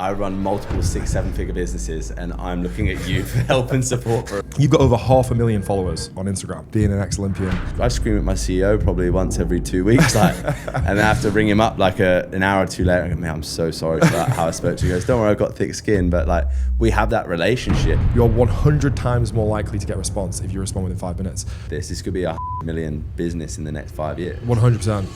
I run multiple 6-7 figure businesses, and I'm looking at you for help and support. You've got over 500,000 followers on Instagram, being an ex-Olympian. I scream at my CEO probably once every 2 weeks, and then I have to ring him up like an hour or two later. I go, man, I'm so sorry for that, how I spoke to you. He goes, don't worry, I've got thick skin, but like we have that relationship. You're 100 times more likely to get a response if you respond within 5 minutes. This could be a million business in the next 5 years. 100%.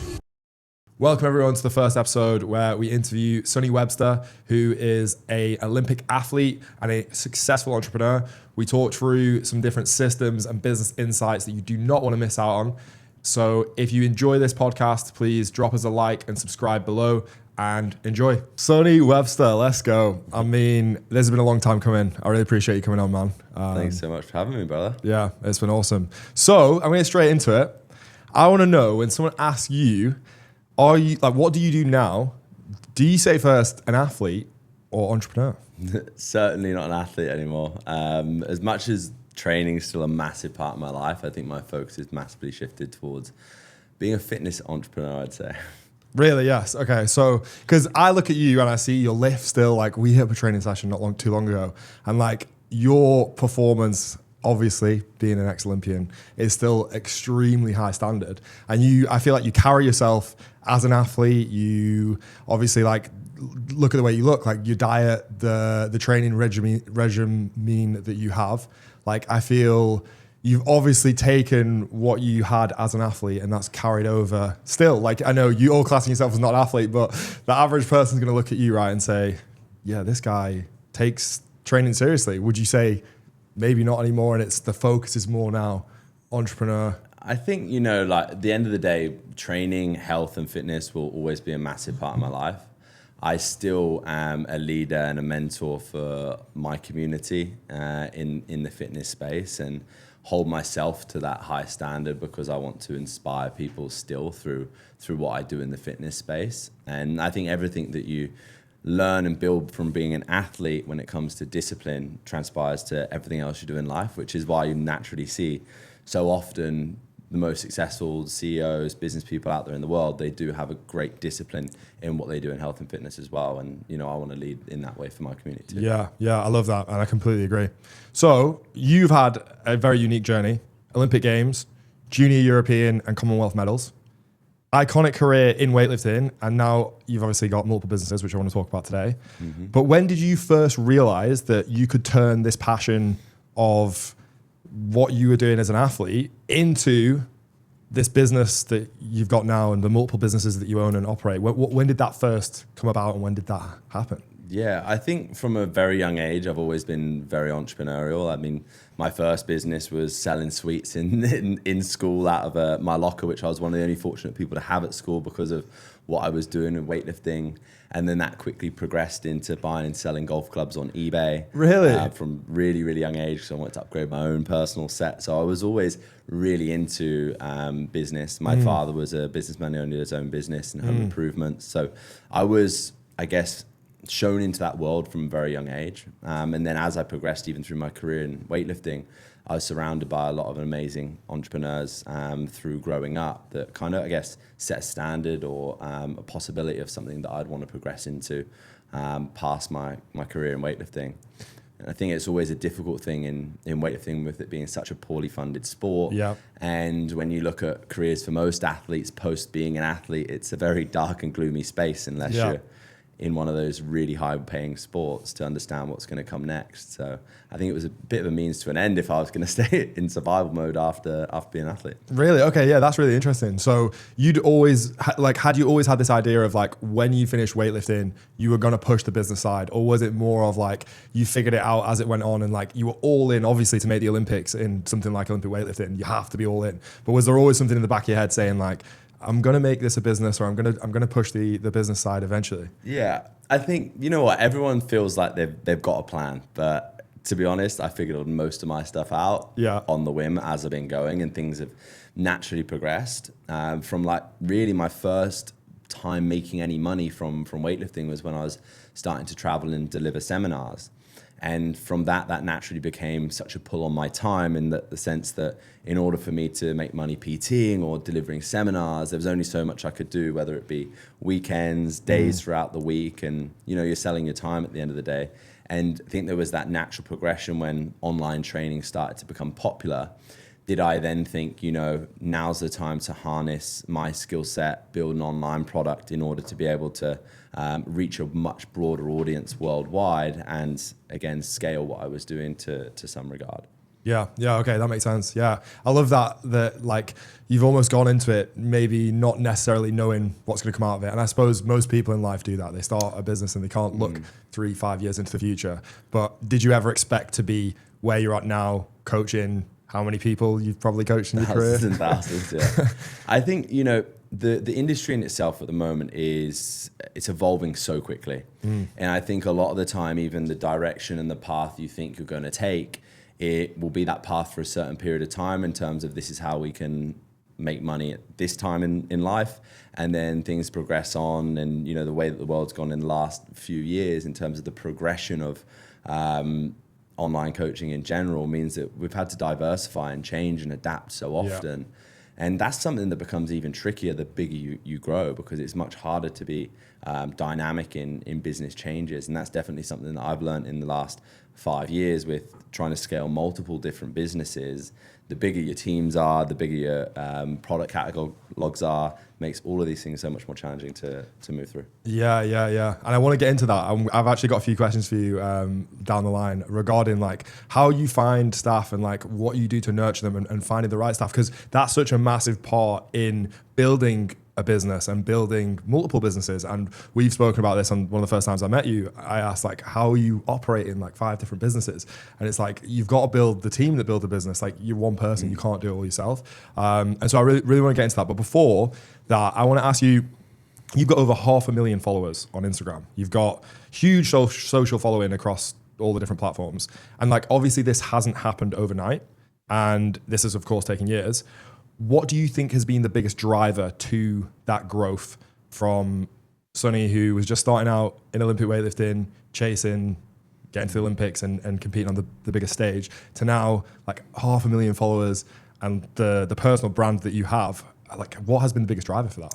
Welcome everyone to the first episode where we interview Sonny Webster, who is an Olympic athlete and a successful entrepreneur. We talk through some different systems and business insights that you do not want to miss out on. So if you enjoy this podcast, please drop us a like and subscribe below and enjoy. Sonny Webster, let's go. I mean, this has been a long time coming. I really appreciate you coming on, man. Thanks so much for having me, brother. Yeah, it's been awesome. So I'm going to get straight into it. I want to know, when someone asks you, what do you do now? Do you say first an athlete or entrepreneur? Certainly not an athlete anymore. As much as training is still a massive part of my life, I think my focus is massively shifted towards being a fitness entrepreneur, I'd say. Really? Yes. Okay. So, because I look at you and I see your lift still, like we hit up a training session not too long ago, and like your performance, obviously being an ex-Olympian, is still extremely high standard. And I feel like you carry yourself as an athlete. You obviously like look at the way you look, like your diet, the training regimen that you have. Like I feel you've obviously taken what you had as an athlete and that's carried over still. Like I know you all classing yourself as not an athlete, but the average person's going to look at you, right, and say, yeah, this guy takes training seriously. Would you say maybe not anymore, and it's the focus is more now entrepreneur? I think, like at the end of the day, training, health and fitness will always be a massive part of my life. I still am a leader and a mentor for my community in the fitness space, and hold myself to that high standard because I want to inspire people still through what I do in the fitness space. And I think everything that you learn and build from being an athlete when it comes to discipline transpires to everything else you do in life, which is why you naturally see so often the most successful CEOs, business people out there in the world, they do have a great discipline in what they do in health and fitness as well. And, I want to lead in that way for my community too. Yeah, I love that. And I completely agree. So you've had a very unique journey: Olympic Games, Junior European and Commonwealth medals, iconic career in weightlifting, and now you've obviously got multiple businesses, which I want to talk about today. Mm-hmm. But when did you first realize that you could turn this passion of what you were doing as an athlete into this business that you've got now and the multiple businesses that you own and operate? When did that first come about and when did that happen? Yeah, I think from a very young age, I've always been very entrepreneurial. I mean, my first business was selling sweets in school out of my locker, which I was one of the only fortunate people to have at school because of what I was doing in weightlifting. And then that quickly progressed into buying and selling golf clubs on eBay. Really? From really, really young age. So I wanted to upgrade my own personal set. So I was always really into business. My father was a businessman who owned his own business and home improvements. So I was, I guess, shown into that world from a very young age. And then as I progressed even through my career in weightlifting, I was surrounded by a lot of amazing entrepreneurs through growing up that kind of, I guess, set a standard or a possibility of something that I'd want to progress into past my career in weightlifting. And I think it's always a difficult thing in weightlifting with it being such a poorly funded sport. Yeah. And when you look at careers for most athletes post being an athlete, it's a very dark and gloomy space unless you're in one of those really high-paying sports to understand what's going to come next. So I think it was a bit of a means to an end if I was going to stay in survival mode after being an athlete. Really? Okay, yeah, that's really interesting. So you'd always, had you always had this idea of like when you finished weightlifting, you were going to push the business side? Or was it more of like you figured it out as it went on and like you were all in, obviously, to make the Olympics in something like Olympic weightlifting? You have to be all in. But was there always something in the back of your head saying like, I'm going to make this a business, or I'm going to push the business side eventually? Yeah, I think, you know what, everyone feels like they've got a plan, but to be honest, I figured most of my stuff out on the whim as I've been going, and things have naturally progressed. From like really my first time making any money from weightlifting was when I was starting to travel and deliver seminars. And from that naturally became such a pull on my time, in the sense that in order for me to make money PTing or delivering seminars, there was only so much I could do, whether it be weekends, days throughout the week. And, you're selling your time at the end of the day. And I think there was that natural progression when online training started to become popular. Did I then think, now's the time to harness my skill set, build an online product in order to be able to reach a much broader audience worldwide, and again, scale what I was doing to some regard? Yeah, okay, that makes sense. Yeah, I love that like you've almost gone into it maybe not necessarily knowing what's going to come out of it. And I suppose most people in life do that. They start a business and they can't look 3-5 years into the future. But did you ever expect to be where you're at now, coaching how many people you've probably coached in your career? Thousands and thousands, yeah. I think, the industry in itself at the moment it's evolving so quickly. And I think a lot of the time, even the direction and the path you think you're going to take, it will be that path for a certain period of time, in terms of this is how we can make money at this time in life. And then things progress on, and the way that the world's gone in the last few years in terms of the progression of online coaching in general means that we've had to diversify and change and adapt so often. Yeah. And that's something that becomes even trickier the bigger you grow, because it's much harder to be dynamic in business changes. And that's definitely something that I've learned in the last 5 years with trying to scale multiple different businesses. The bigger your teams are, the bigger your product catalogs are, makes all of these things so much more challenging to move through. Yeah. And I want to get into that. I've actually got a few questions for you down the line regarding like how you find staff and like what you do to nurture them and finding the right staff, because that's such a massive part in building a business and building multiple businesses. And we've spoken about this on one of the first times I met you. I asked like, how you operate in like 5 different businesses. And it's like, you've got to build the team that build the business. Like you're one person, you can't do it all yourself. And so I really want to get into that. But before that, I want to ask you, you've got over 500,000 followers on Instagram. You've got huge social following across all the different platforms. And like, obviously this hasn't happened overnight. And this has of course taken years. What do you think has been the biggest driver to that growth from Sonny, who was just starting out in Olympic weightlifting, chasing, getting to the Olympics and competing on the biggest stage, to now like 500,000 followers and the personal brand that you have? Like, what has been the biggest driver for that?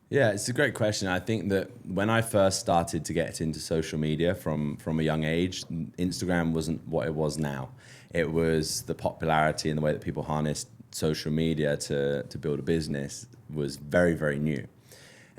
Yeah, it's a great question. I think that when I first started to get into social media from a young age, Instagram wasn't what it was now. It was the popularity and the way that people harnessed social media to build a business was very, very new.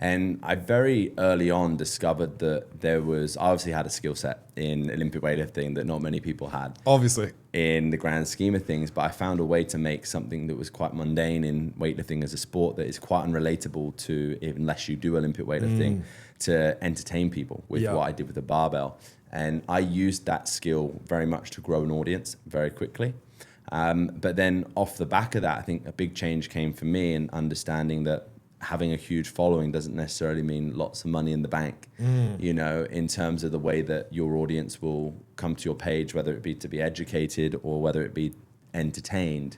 And I very early on discovered that I obviously had a skill set in Olympic weightlifting that not many people had. Obviously. In the grand scheme of things, but I found a way to make something that was quite mundane in weightlifting as a sport that is quite unrelatable to, unless you do Olympic weightlifting, to entertain people with what I did with the barbell. And I used that skill very much to grow an audience very quickly. But then off the back of that, I think a big change came for me in understanding that having a huge following doesn't necessarily mean lots of money in the bank, in terms of the way that your audience will come to your page, whether it be to be educated or whether it be entertained.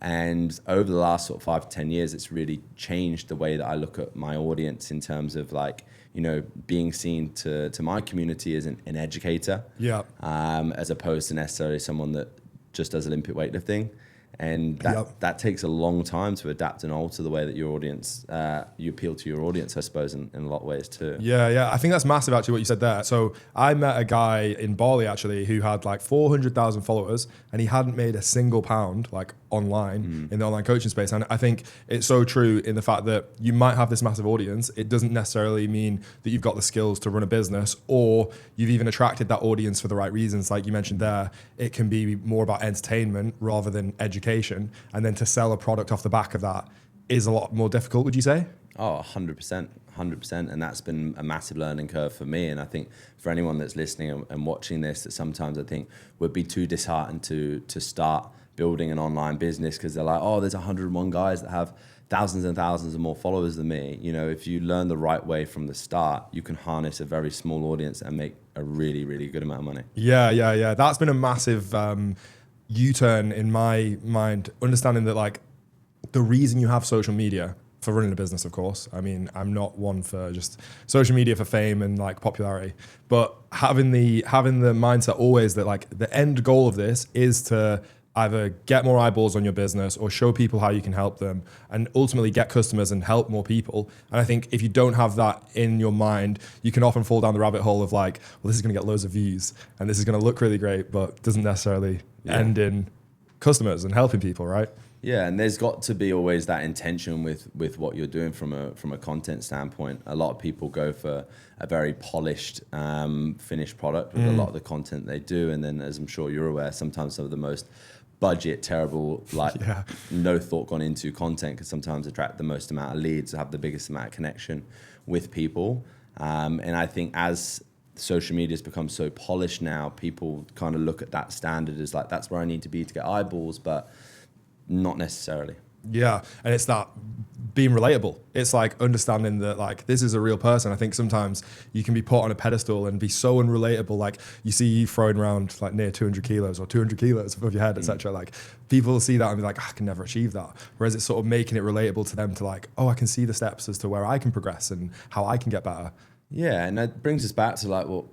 And over the last sort of 5 to 10 years, it's really changed the way that I look at my audience in terms of like, being seen to my community as an educator, as opposed to necessarily someone that just does Olympic weightlifting. And that takes a long time to adapt and alter the way that your audience, you appeal to your audience, I suppose, in a lot of ways too. Yeah. I think that's massive, actually, what you said there. So I met a guy in Bali, actually, who had like 400,000 followers, and he hadn't made a single pound like online in the online coaching space. And I think it's so true in the fact that you might have this massive audience. It doesn't necessarily mean that you've got the skills to run a business, or you've even attracted that audience for the right reasons. Like you mentioned there, it can be more about entertainment rather than education. And then to sell a product off the back of that is a lot more difficult, would you say? Oh, 100%. And that's been a massive learning curve for me. And I think for anyone that's listening and watching this, that sometimes I think would be too disheartened to start building an online business because they're like, oh, there's 101 guys that have thousands and thousands of more followers than me. If you learn the right way from the start, you can harness a very small audience and make a really, really good amount of money. Yeah. That's been a massive U-turn in my mind, understanding that like the reason you have social media for running a business, of course. I mean, I'm not one for just social media for fame and like popularity, but having the mindset always that like the end goal of this is to either get more eyeballs on your business or show people how you can help them and ultimately get customers and help more people. And I think if you don't have that in your mind, you can often fall down the rabbit hole of like, well, this is going to get loads of views and this is going to look really great, but doesn't necessarily end in customers and helping people, right? Yeah, and there's got to be always that intention with what you're doing from a content standpoint. A lot of people go for a very polished, finished product with a lot of the content they do, and then, as I'm sure you're aware, sometimes some of the most budget, terrible, like no thought gone into content can sometimes attract the most amount of leads, have the biggest amount of connection with people. And I think as social media has become so polished now, people kind of look at that standard as like, that's where I need to be to get eyeballs, but not necessarily. Yeah, and it's that being relatable. It's like understanding that like this is a real person. I think sometimes you can be put on a pedestal and be so unrelatable. Like you see you throwing around like near 200 kilos or 200 kilos above your head, etc. Like people see that and be like, I can never achieve that. Whereas it's sort of making it relatable to them to like, oh, I can see the steps as to where I can progress and how I can get better. Yeah, and that brings us back to like what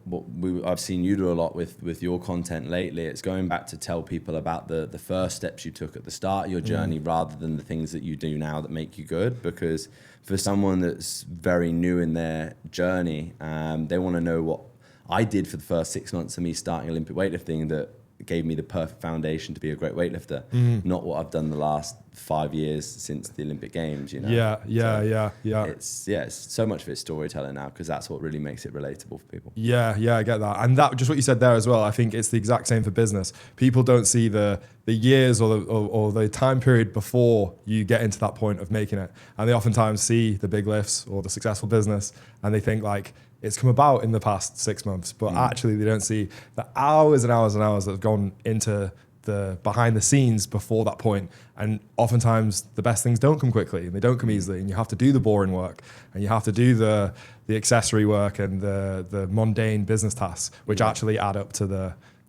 I've seen you do a lot with your content lately. It's going back to tell people about the first steps you took at the start of your journey rather than the things that you do now that make you good. Because for someone that's very new in their journey, they want to know what I did for the first 6 months of me starting Olympic weightlifting that gave me the perfect foundation to be a great weightlifter, not what I've done the last 5 years since the Olympic Games, you know? Yeah. It's so much of it's storytelling now because that's what really makes it relatable for people. Yeah, I get that. And that just what you said there as well, I think it's the exact same for business. People don't see the years or the time period before you get into that point of making it. And they oftentimes see the big lifts or the successful business and they think like, it's come about in the past 6 months, but actually they don't see the hours and hours and hours that have gone into the behind the scenes before that point. And oftentimes the best things don't come quickly and they don't come easily, and you have to do the boring work and you have to do the accessory work and the mundane business tasks, which actually add up to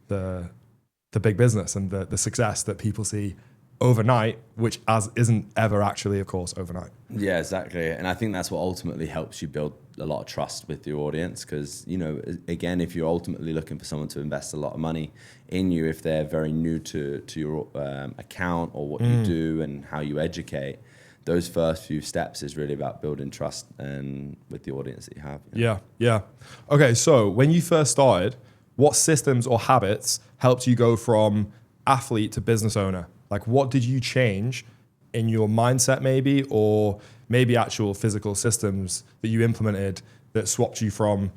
the big business and the success that people see overnight, which isn't ever actually, of course, overnight. Yeah, exactly. And I think that's what ultimately helps you build a lot of trust with your audience. Because, you know, again, if you're ultimately looking for someone to invest a lot of money in you, if they're very new to your account or what you do and how you educate, those first few steps is really about building trust and with the audience that you have. You know? Yeah. Okay, so when you first started, what systems or habits helped you go from athlete to business owner? Like, what did you change in your mindset maybe, or maybe actual physical systems that you implemented that swapped you from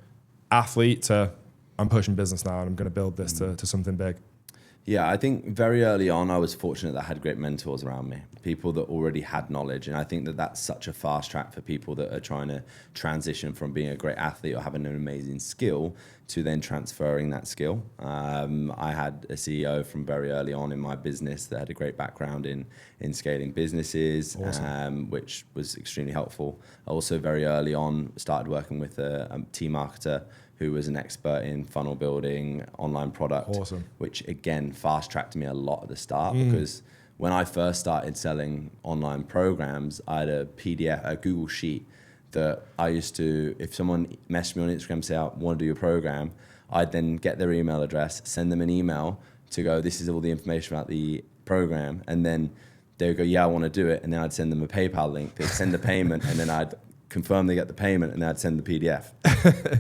athlete to I'm pushing business now and I'm going to build this to something big? Yeah, I think very early on, I was fortunate that I had great mentors around me, people that already had knowledge. And I think that that's such a fast track for people that are trying to transition from being a great athlete or having an amazing skill to then transferring that skill. I had a CEO from very early on in my business that had a great background in scaling businesses, awesome. Which was extremely helpful. I also very early on started working with a team marketer who was an expert in funnel building, online product, awesome. Which again, fast-tracked me a lot at the start because when I first started selling online programs, I had a PDF, a Google Sheet that I used to, if someone messaged me on Instagram and say, I want to do your program, I'd then get their email address, send them an email to go, this is all the information about the program. And then they would go, yeah, I want to do it. And then I'd send them a PayPal link, they'd send the payment, and then I'd confirm they get the payment, and then I'd send the PDF.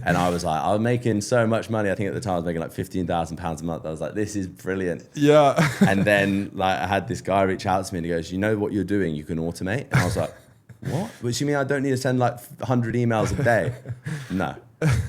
And I was like, I was making so much money. I think at the time I was making like £15,000 a month. I was like, this is brilliant. Yeah. And then like I had this guy reach out to me and he goes, you know what you're doing, you can automate. And I was like, what? Which you mean I don't need to send like 100 emails a day? No.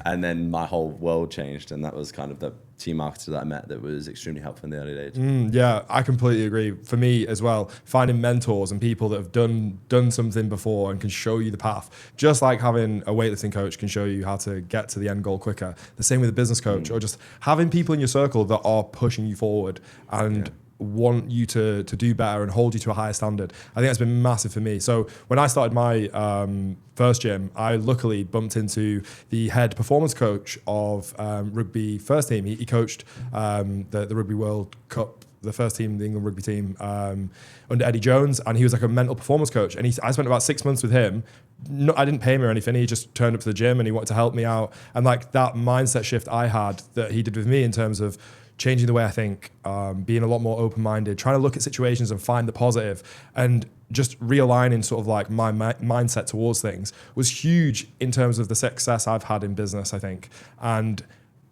And then my whole world changed, and that was kind of the team marketer that I met that was extremely helpful in the early days. Yeah, I completely agree. For me as well, finding mentors and people that have done something before and can show you the path, just like having a weightlifting coach can show you how to get to the end goal quicker. The same with a business coach, or just having people in your circle that are pushing you forward and want you to do better and hold you to a higher standard. I think that's been massive for me. So when I started my first gym, I luckily bumped into the head performance coach of rugby first team. He coached the Rugby World Cup the first team, the England rugby team, under Eddie Jones, and he was like a mental performance coach. And I spent about 6 months with him. No, I didn't pay him or anything. He just turned up to the gym and he wanted to help me out. And like that mindset shift I had that he did with me in terms of changing the way I think, being a lot more open-minded, trying to look at situations and find the positive, and just realigning sort of like my mindset towards things was huge in terms of the success I've had in business, I think. And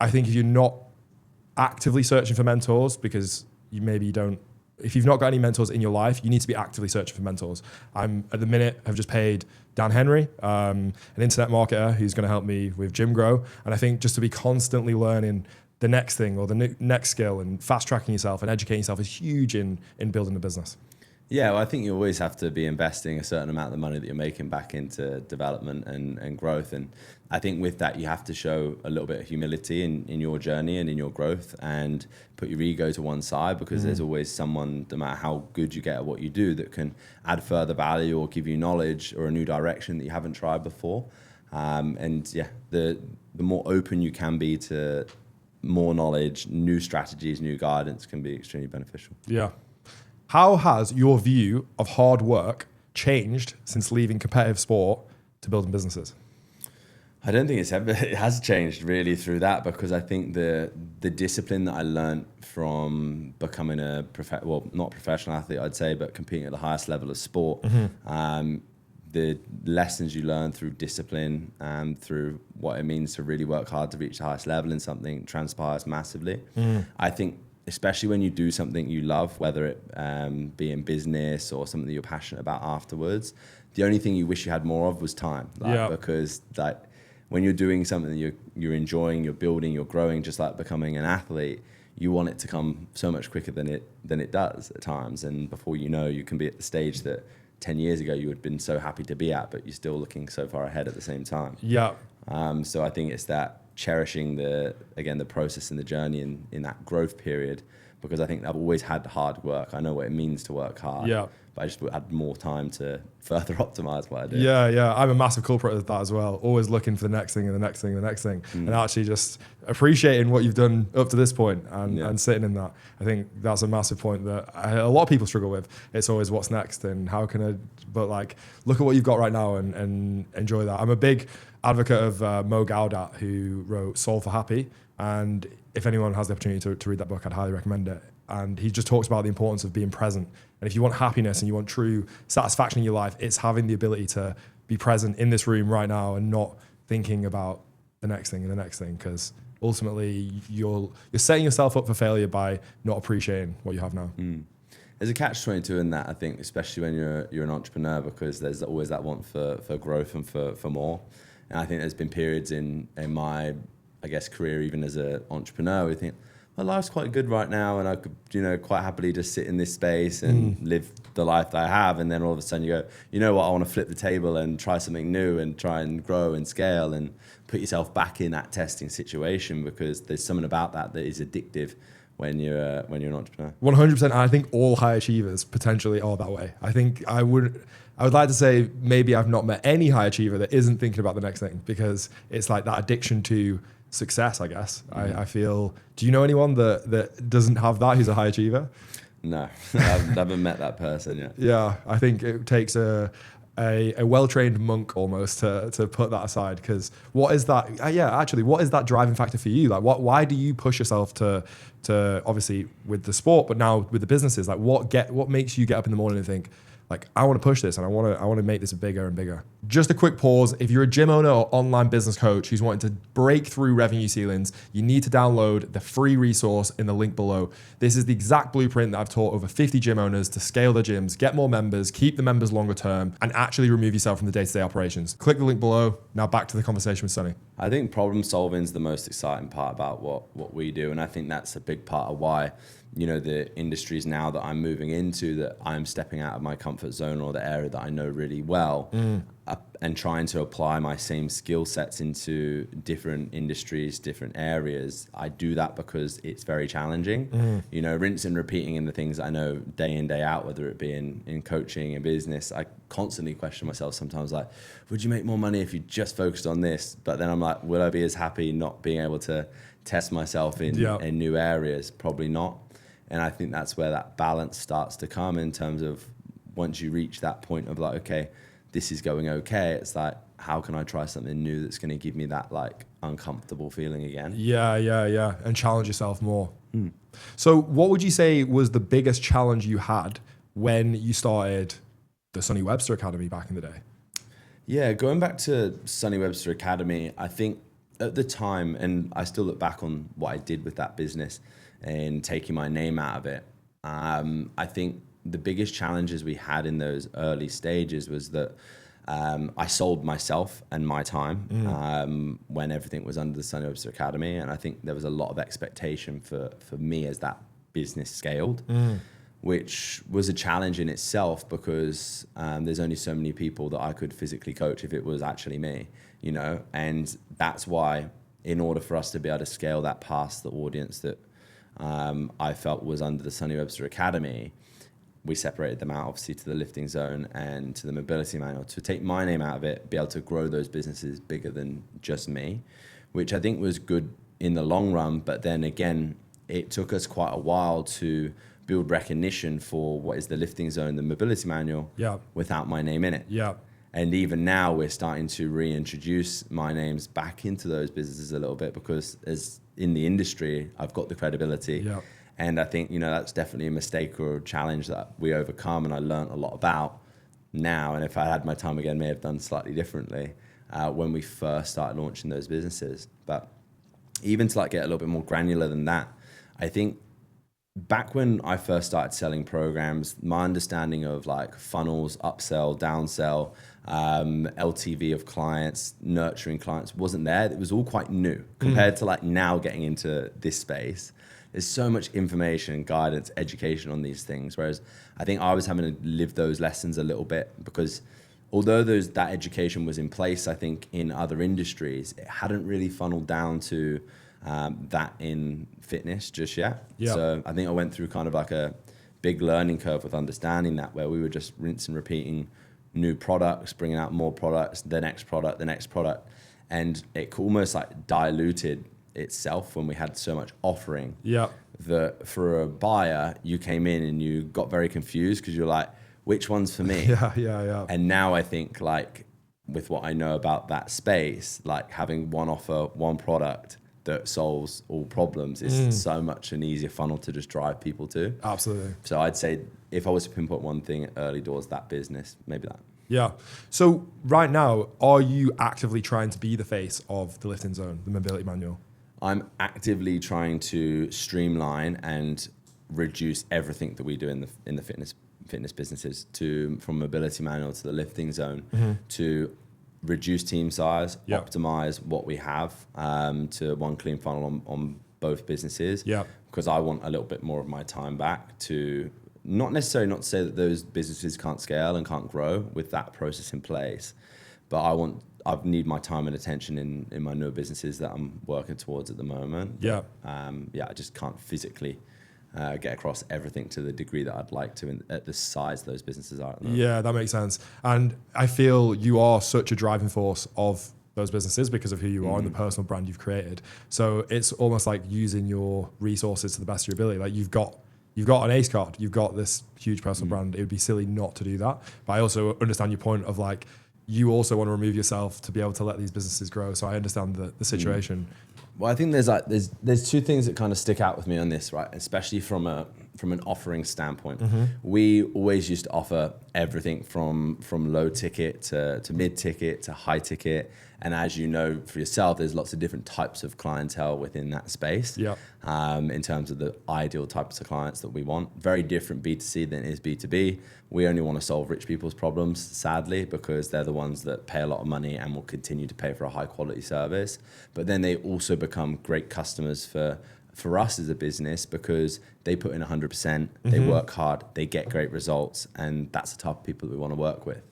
I think if you're not actively searching for mentors, because if you've not got any mentors in your life, you need to be actively searching for mentors. I'm at the minute have just paid Dan Henry, an internet marketer who's going to help me with Gym Grow. And I think just to be constantly learning the next thing or the next skill and fast tracking yourself and educating yourself is huge in building a business. Yeah, well, I think you always have to be investing a certain amount of the money that you're making back into development and growth. And I think with that, you have to show a little bit of humility in your journey and in your growth, and put your ego to one side, because there's always someone, no matter how good you get at what you do, that can add further value or give you knowledge or a new direction that you haven't tried before. And yeah, the more open you can be to more knowledge, new strategies, new guidance can be extremely beneficial. Yeah. How has your view of hard work changed since leaving competitive sport to building businesses? I don't think it has changed really through that, because I think the discipline that I learned from becoming not professional athlete, I'd say, but competing at the highest level of sport, the lessons you learn through discipline and through what it means to really work hard to reach the highest level in something transpires massively. I think especially when you do something you love, whether it be in business or something that you're passionate about afterwards, the only thing you wish you had more of was time. Because when you're doing something that you're enjoying, you're building, you're growing, just like becoming an athlete, you want it to come so much quicker than it does at times. And before you know, you can be at the stage that 10 years ago you would have been so happy to be at, but you're still looking so far ahead at the same time. Yeah. So I think it's that cherishing the process and the journey in that growth period, because I think I've always had hard work. I know what it means to work hard. Yeah. But I just had more time to further optimize what I do. Yeah. I'm a massive culprit of that as well. Always looking for the next thing and the next thing and the next thing. And actually just appreciating what you've done up to this point and sitting in that. I think that's a massive point that a lot of people struggle with. It's always what's next and how can I, but like, look at what you've got right now and enjoy that. I'm a big advocate of Mo Gaudat, who wrote Solve for Happy. And if anyone has the opportunity to read that book, I'd highly recommend it. And he just talks about the importance of being present. And if you want happiness and you want true satisfaction in your life, it's having the ability to be present in this room right now and not thinking about the next thing and the next thing, because ultimately you're setting yourself up for failure by not appreciating what you have now. There's a catch-22 in that, I think, especially when you're an entrepreneur, because there's always that want for growth and for more. And I think there's been periods in my, I guess, career, even as an entrepreneur, we think, well, life's quite good right now, and I could, quite happily just sit in this space and live the life that I have. And then all of a sudden you go, you know what, I want to flip the table and try something new and try and grow and scale and put yourself back in that testing situation, because there's something about that is addictive when you're an entrepreneur. 100%. I think all high achievers potentially are that way. I think I would like to say maybe I've not met any high achiever that isn't thinking about the next thing, because it's like that addiction to success, I guess. I feel, do you know anyone that doesn't have that, who's a high achiever? No, I've never met that person yet. Yeah, I think it takes a well-trained monk almost to put that aside, because what is that? What is that driving factor for you? Like, why do you push yourself to obviously with the sport, but now with the businesses? Like, what makes you get up in the morning and think, like, I want to push this and I want to make this bigger and bigger? Just a quick pause. If you're a gym owner or online business coach who's wanting to break through revenue ceilings, you need to download the free resource in the link below. This is the exact blueprint that I've taught over 50 gym owners to scale their gyms, get more members, keep the members longer term, and actually remove yourself from the day-to-day operations. Click the link below. Now back to the conversation with Sonny. I think problem solving is the most exciting part about what we do. And I think that's a big part of why, the industries now that I'm moving into, that I'm stepping out of my comfort zone or the area that I know really well, and trying to apply my same skill sets into different industries, different areas. I do that because it's very challenging. Rinse and repeating in the things I know day in, day out, whether it be in coaching and business. I constantly question myself sometimes, like, would you make more money if you just focused on this? But then I'm like, will I be as happy not being able to test myself in new areas? Probably not. And I think that's where that balance starts to come in terms of once you reach that point of like, okay, this is going okay. It's like, how can I try something new that's going to give me that like uncomfortable feeling again? Yeah. And challenge yourself more. So what would you say was the biggest challenge you had when you started the Sonny Webster Academy back in the day? Yeah, going back to Sonny Webster Academy, I think at the time, and I still look back on what I did with that business and taking my name out of it, I think the biggest challenges we had in those early stages was that I sold myself and my time when everything was under the Sonny Webster Academy. And I think there was a lot of expectation for me as that business scaled, which was a challenge in itself because there's only so many people that I could physically coach if it was actually me, you know? And that's why in order for us to be able to scale that past the audience that I felt was under the Sonny Webster Academy, we separated them out obviously to the lifting zone and to the mobility manual to take my name out of it, be able to grow those businesses bigger than just me, which I think was good in the long run. But then again, it took us quite a while to build recognition for what is the lifting zone, the mobility manual, without my name in it. And even now we're starting to reintroduce my names back into those businesses a little bit because as in the industry, I've got the credibility. And I think, you know, that's definitely a mistake or a challenge that we overcome and I learned a lot about now. And if I had my time again, may have done slightly differently when we first started launching those businesses. But even to like get a little bit more granular than that, I think back when I first started selling programs, my understanding of like funnels, upsell, downsell, LTV of clients, nurturing clients wasn't there. It was all quite new compared to like now getting into this space. There's so much information, guidance, education on these things. Whereas I think I was having to live those lessons a little bit because although that education was in place, I think in other industries, it hadn't really funneled down to that in fitness just yet. So I think I went through kind of like a big learning curve with understanding that where we were just rinse and repeating new products, bringing out more products, the next product. And it almost like diluted itself when we had so much offering that for a buyer you came in and you got very confused because you're like, which one's for me? And now I think like with what I know about that space, like having one offer, one product that solves all problems is so much an easier funnel to just drive people to. Absolutely. So I'd say if I was to pinpoint one thing at early doors, that business, maybe that. Yeah. So right now, are you actively trying to be the face of the lifting zone, the mobility manual? I'm actively trying to streamline and reduce everything that we do in the fitness businesses from mobility manual to the lifting zone to reduce team size, optimize what we have to one clean funnel on both businesses. Because I want a little bit more of my time back to not necessarily not to say that those businesses can't scale and can't grow with that process in place, but I need my time and attention in my new businesses that I'm working towards at the moment. I just can't physically get across everything to the degree that I'd like to at the size those businesses are at the moment. Yeah, that makes sense. And I feel you are such a driving force of those businesses because of who you are and the personal brand you've created. So it's almost like using your resources to the best of your ability. Like you've got an ace card, you've got this huge personal brand. It would be silly not to do that. But I also understand your point of like, you also want to remove yourself to be able to let these businesses grow. So I understand the situation. Well, I think there's two things that kind of stick out with me on this, right? Especially from an offering standpoint. We always used to offer everything from low ticket to mid ticket to high ticket. And as you know for yourself, there's lots of different types of clientele within that space. In terms of the ideal types of clients that we want. Very different B2C than it is B2B. We only want to solve rich people's problems, sadly, because they're the ones that pay a lot of money and will continue to pay for a high quality service. But then they also become great customers for us as a business because they put in 100%, they work hard, they get great results, and that's the type of people that we want to work with.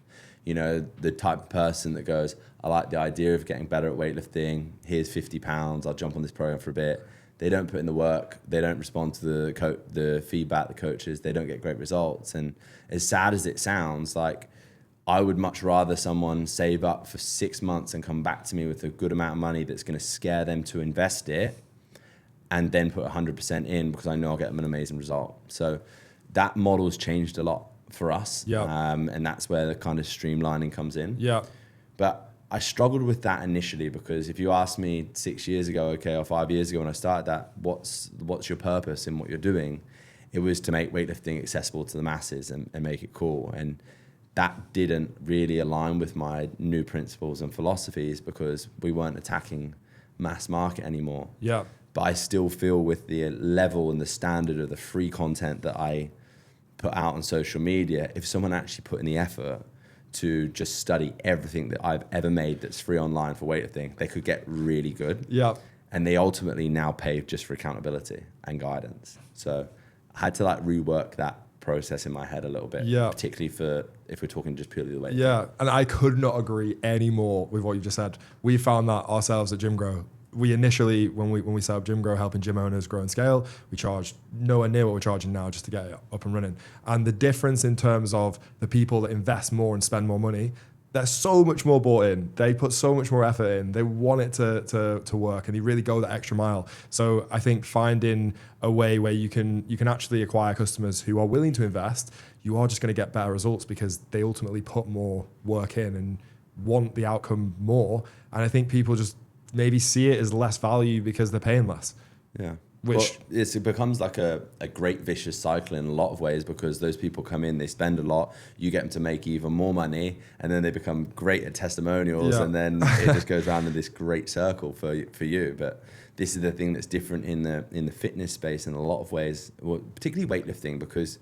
You know, the type of person that goes, I like the idea of getting better at weightlifting, here's 50 pounds, I'll jump on this program for a bit. They don't put in the work, they don't respond to the feedback, the coaches, they don't get great results. And as sad as it sounds, like I would much rather someone save up for 6 months and come back to me with a good amount of money that's going to scare them to invest it and then put 100% in because I know I'll get them an amazing result. So that model's changed a lot for us. Yeah. And that's where the kind of streamlining comes in. Yeah. But I struggled with that initially because if you asked me 6 years ago, or 5 years ago when I started that, what's your purpose in what you're doing? It was to make weightlifting accessible to the masses and make it cool. And that didn't really align with my new principles and philosophies because we weren't attacking mass market anymore. Yeah. But I still feel with the level and the standard of the free content that I put out on social media, if someone actually put in the effort to just study everything that I've ever made that's free online for weightlifting, they could get really good. Yeah. And they ultimately now pay just for accountability and guidance. So I had to like rework that process in my head a little bit, Yeah. particularly for if we're talking just purely the weight. Yeah, and I could not agree any more with what you just said. We found that ourselves at Gym Grow. We initially, when we set up Gym Grow, helping gym owners grow and scale, we charged nowhere near what we're charging now just to get it up and running. And the difference in terms of the people that invest more and spend more money, they're so much more bought in. They put so much more effort in. They want it to work, and they really go that extra mile. So I think finding a way where you can actually acquire customers who are willing to invest, you are just going to get better results because they ultimately put more work in and want the outcome more. And I think people just maybe see it as less value because they're paying less. Yeah. Which it becomes like a great vicious cycle in a lot of ways because those people come in, they spend a lot, you get them to make even more money, and then they become great at testimonials, and then it just goes around in this great circle for you. But this is the thing that's different in the fitness space in a lot of ways, well, particularly weightlifting, because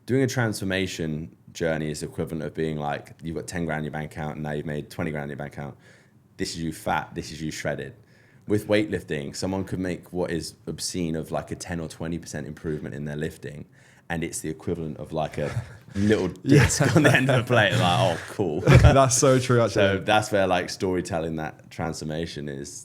doing a transformation journey is equivalent of being like, you've got 10 grand in your bank account and now you've made 20 grand in your bank account. This is you fat, this is you shredded. With weightlifting, someone could make what is obscene of like a 10 or 20% improvement in their lifting, and it's the equivalent of like a little disc on the end of the plate. Like, oh, cool. that's so true, actually. So that's where like storytelling, that transformation is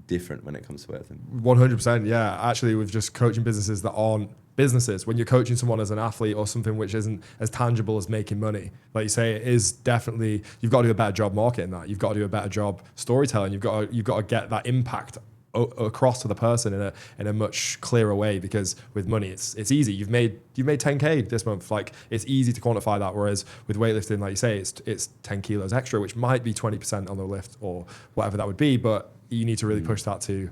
different when it comes to weightlifting. 100%, yeah. Actually, with just coaching businesses that aren't businesses, when you're coaching someone as an athlete or something which isn't as tangible as making money, like you say, it is definitely, you've got to do a better job marketing that. You've got to do a better job storytelling. You've got to get that impact across to the person in a much clearer way, because with money it's easy. You've made 10k this month, like it's easy to quantify that, whereas with weightlifting, like you say, it's 10 kilos extra, which might be 20% on the lift or whatever that would be, but you need to really push that to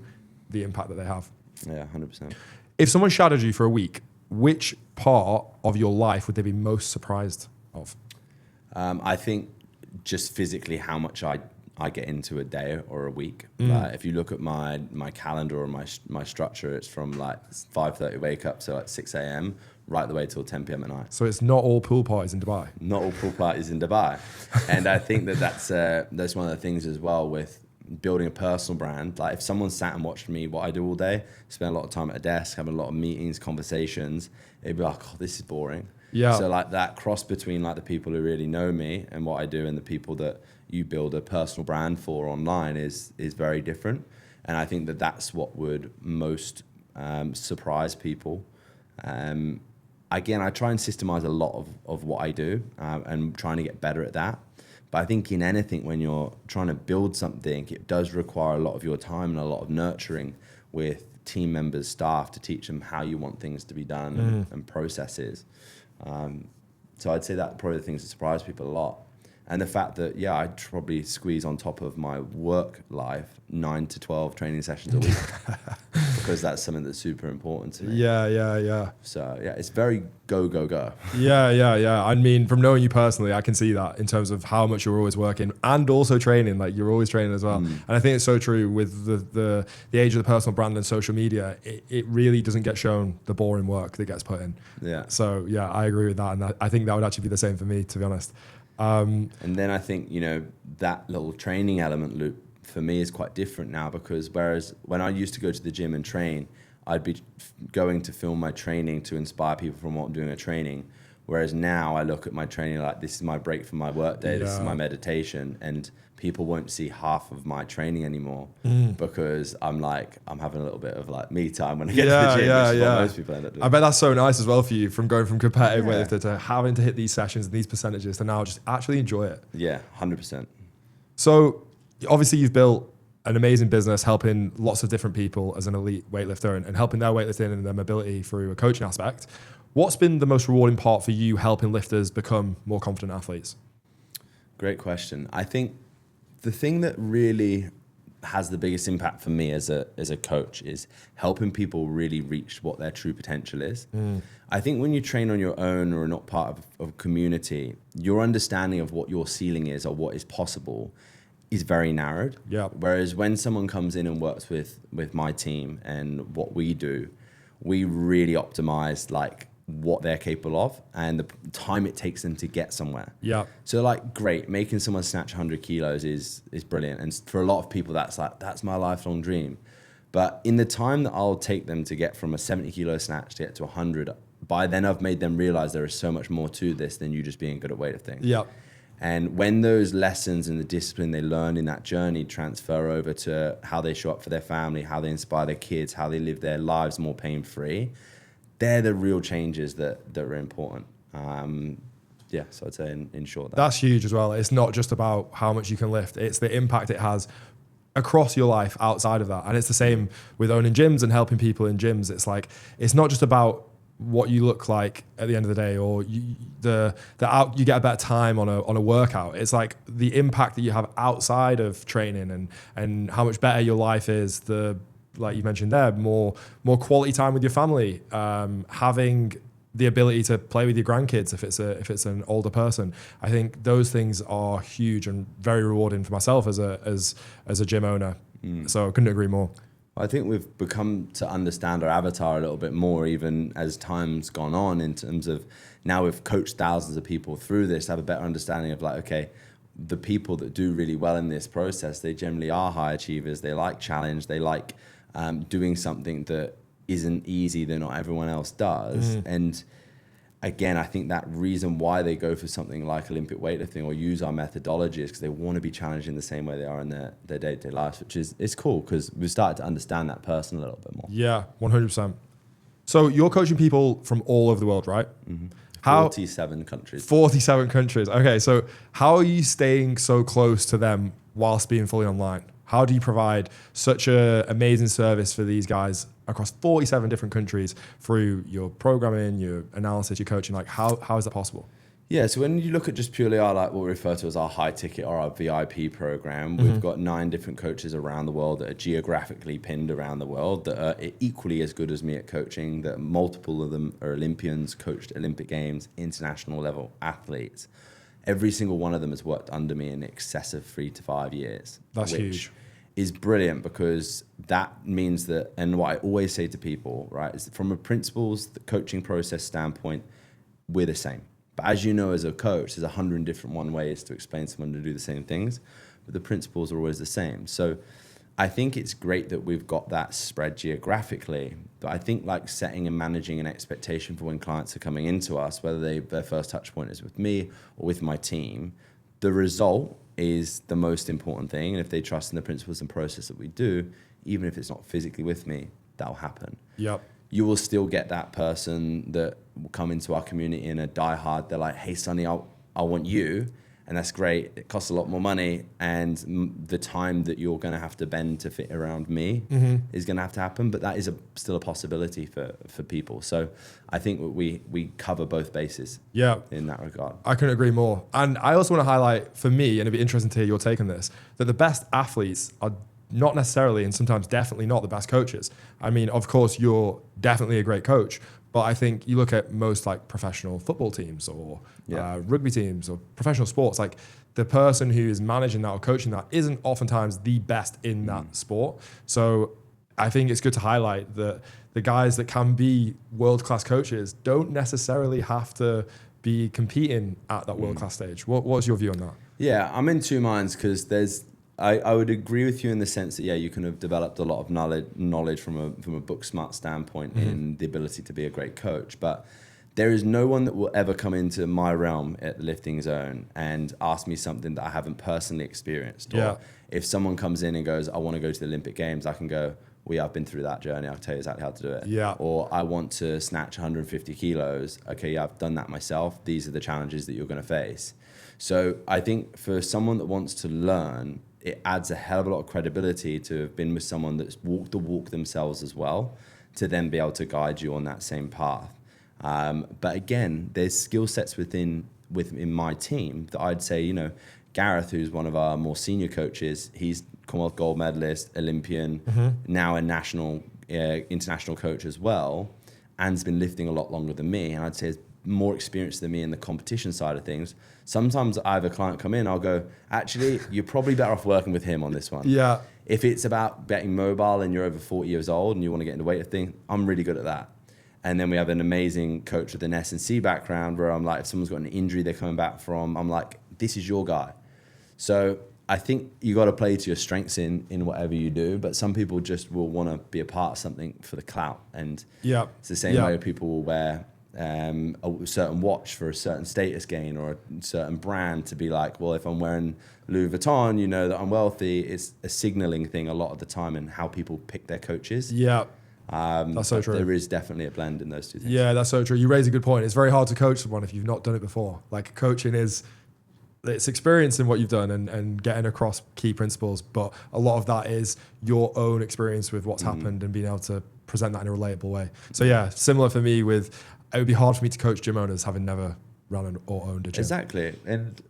the impact that they have. Yeah, 100%. If someone shadowed you for a week, which part of your life would they be most surprised of? I think just physically how much I get into a day or a week. If you look at my calendar or my structure, it's from like 5:30 wake up, so like 6 a.m. right the way till 10 p.m. at night. So it's not all pool parties in Dubai. Not all pool parties in Dubai. And I think that's one of the things as well with building a personal brand. Like if someone sat and watched me what I do all day, spend a lot of time at a desk, having a lot of meetings, conversations, it'd be like, oh, this is boring. Yeah. So like that cross between like the people who really know me and what I do and the people that you build a personal brand for online is very different. And I think that's what would most surprise people. Again, I try and systemize a lot of what I do and trying to get better at that. But I think in anything, when you're trying to build something, it does require a lot of your time and a lot of nurturing with team members, staff, to teach them how you want things to be done and processes. So I'd say that probably the things that surprise people a lot. And the fact that, yeah, I'd probably squeeze on top of my work life 9 to 12 training sessions a week because that's something that's super important to me. Yeah. So, yeah, it's very go. Yeah. I mean, from knowing you personally, I can see that in terms of how much you're always working and also training. Like you're always training as well. And I think it's so true with the age of the personal brand and social media. It really doesn't get shown the boring work that gets put in. Yeah. So, yeah, I agree with that. And I think that would actually be the same for me, to be honest. And then I think, that little training element loop for me is quite different now, because whereas when I used to go to the gym and train, I'd be going to film my training to inspire people from what I'm doing at training. Whereas now I look at my training like, this is my break from my work day, this is my meditation, and people won't see half of my training anymore because I'm having a little bit of like me time when I get to the gym, which is what most people end up doing. I bet that's so nice as well for you, from going from competitive weightlifter to having to hit these sessions and these percentages to now just actually enjoy it. Yeah, 100%. So obviously you've built an amazing business, helping lots of different people as an elite weightlifter and helping their weightlifting and their mobility through a coaching aspect. What's been the most rewarding part for you helping lifters become more confident athletes? Great question. I think the thing that really has the biggest impact for me as a coach is helping people really reach what their true potential is. I think when you train on your own or are not part of a community, your understanding of what your ceiling is or what is possible is very narrowed. Yeah. Whereas when someone comes in and works with my team and what we do, we really optimize like what they're capable of and the time it takes them to get somewhere. Yeah. So like, great, making someone snatch 100 kilos is brilliant. And for a lot of people, that's my lifelong dream. But in the time that I'll take them to get from a 70 kilo snatch to get to 100, by then I've made them realize there is so much more to this than you just being good at weightlifting. Yeah. And when those lessons and the discipline they learn in that journey transfer over to how they show up for their family, how they inspire their kids, how they live their lives more pain-free, they're the real changes that are important. So I'd say in short. That's huge as well. It's not just about how much you can lift. It's the impact it has across your life outside of that. And it's the same with owning gyms and helping people in gyms. It's like, it's not just about what you look like at the end of the day, or you get a better time on a workout. It's like the impact that you have outside of training and how much better your life is. Like you mentioned there, more quality time with your family, having the ability to play with your grandkids if it's an older person. I think those things are huge and very rewarding for myself as a gym owner. So I couldn't agree more. I think we've become to understand our avatar a little bit more, even as time's gone on, in terms of now we've coached thousands of people through this, have a better understanding of like, okay, the people that do really well in this process, they generally are high achievers. They like challenge. They like doing something that isn't easy that not everyone else does. And again, I think that reason why they go for something like Olympic weightlifting or use our methodology is because they want to be challenged in the same way they are in their day-to-day lives, which is it's cool because we've started to understand that person a little bit more. Yeah, 100%. So you're coaching people from all over the world, right? 47 countries. 47 countries. Okay, so how are you staying so close to them whilst being fully online? How do you provide such an amazing service for these guys across 47 different countries through your programming, your analysis, your coaching? Like, how is that possible? Yeah, so when you look at just purely our, like what we refer to as our high ticket or our VIP program, we've got 9 different coaches around the world that are geographically pinned around the world that are equally as good as me at coaching, that multiple of them are Olympians, coached Olympic Games, international level athletes. Every single one of them has worked under me in excess of 3 to 5 years. That's which huge. Is brilliant because that means that, and what I always say to people, right, is that from a principles, the coaching process standpoint, we're the same. But as you know, as a coach, there's 100 different ways to explain to someone to do the same things, but the principles are always the same. So I think it's great that we've got that spread geographically, but I think like setting and managing an expectation for when clients are coming into us, whether their first touch point is with me or with my team, the result is the most important thing. And if they trust in the principles and process that we do, even if it's not physically with me, that'll happen. Yep. You will still get that person that will come into our community in a diehard. They're like, hey, Sonny, I want you. And that's great. It costs a lot more money. And the time that you're going to have to bend to fit around me is going to have to happen. But that is still a possibility for people. So I think we cover both bases in that regard. I couldn't agree more. And I also want to highlight for me, and it'd be interesting to hear your take on this, that the best athletes are not necessarily, and sometimes definitely not the best coaches. I mean, of course, you're definitely a great coach, but I think you look at most like professional football teams or rugby teams or professional sports, like the person who is managing that or coaching that isn't oftentimes the best in that sport. So I think it's good to highlight that the guys that can be world-class coaches don't necessarily have to be competing at that world-class stage. What's your view on that? Yeah, I'm in two minds because I would agree with you in the sense that, you can have developed a lot of knowledge from a book smart standpoint in the ability to be a great coach. But there is no one that will ever come into my realm at the lifting zone and ask me something that I haven't personally experienced. Or if someone comes in and goes, I want to go to the Olympic Games, I can go, I've been through that journey. I'll tell you exactly how to do it. Yeah. Or I want to snatch 150 kilos. Okay, I've done that myself. These are the challenges that you're going to face. So I think for someone that wants to learn, it adds a hell of a lot of credibility to have been with someone that's walked the walk themselves as well, to then be able to guide you on that same path. But again, there's skill sets within my team that I'd say, Gareth, who's one of our more senior coaches, he's Commonwealth gold medalist, Olympian, now a international coach as well, and's been lifting a lot longer than me. And I'd say has more experience than me in the competition side of things. Sometimes I have a client come in, I'll go, actually, you're probably better off working with him on this one. Yeah. If it's about getting mobile and you're over 40 years old and you want to get into weightlifting, I'm really good at that. And then we have an amazing coach with an S&C background where I'm like, if someone's got an injury they're coming back from, I'm like, this is your guy. So I think you got to play to your strengths in whatever you do, but some people just will want to be a part of something for the clout. And it's the same way people will wear a certain watch for a certain status gain or a certain brand to be like, well, if I'm wearing Louis Vuitton, you know that I'm wealthy. It's a signaling thing a lot of the time in how people pick their coaches. Yeah. That's so true. There is definitely a blend in those two things. Yeah, that's so true. You raise a good point. It's very hard to coach someone if you've not done it before. Like coaching it's experience in what you've done and getting across key principles, but a lot of that is your own experience with what's happened and being able to present that in a relatable way. So yeah, similar for me it would be hard for me to coach gym owners having never run or owned a gym. Exactly. And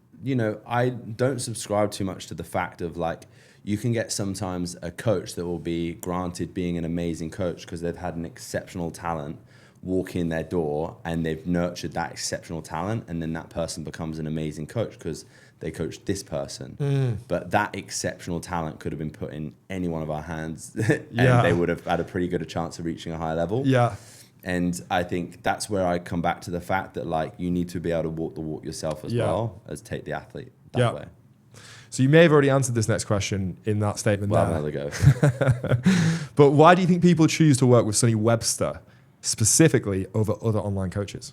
I don't subscribe too much to the fact of like, you can get sometimes a coach that will be granted being an amazing coach because they've had an exceptional talent walk in their door and they've nurtured that exceptional talent, and then that person becomes an amazing coach because they coached this person. But that exceptional talent could have been put in any one of our hands and they would have had a pretty good chance of reaching a high level. Yeah. And I think that's where I come back to the fact that like you need to be able to walk the walk yourself as well as take the athlete that way. So you may have already answered this next question in that statement there. Well, there we go. But why do you think people choose to work with Sonny Webster specifically over other online coaches?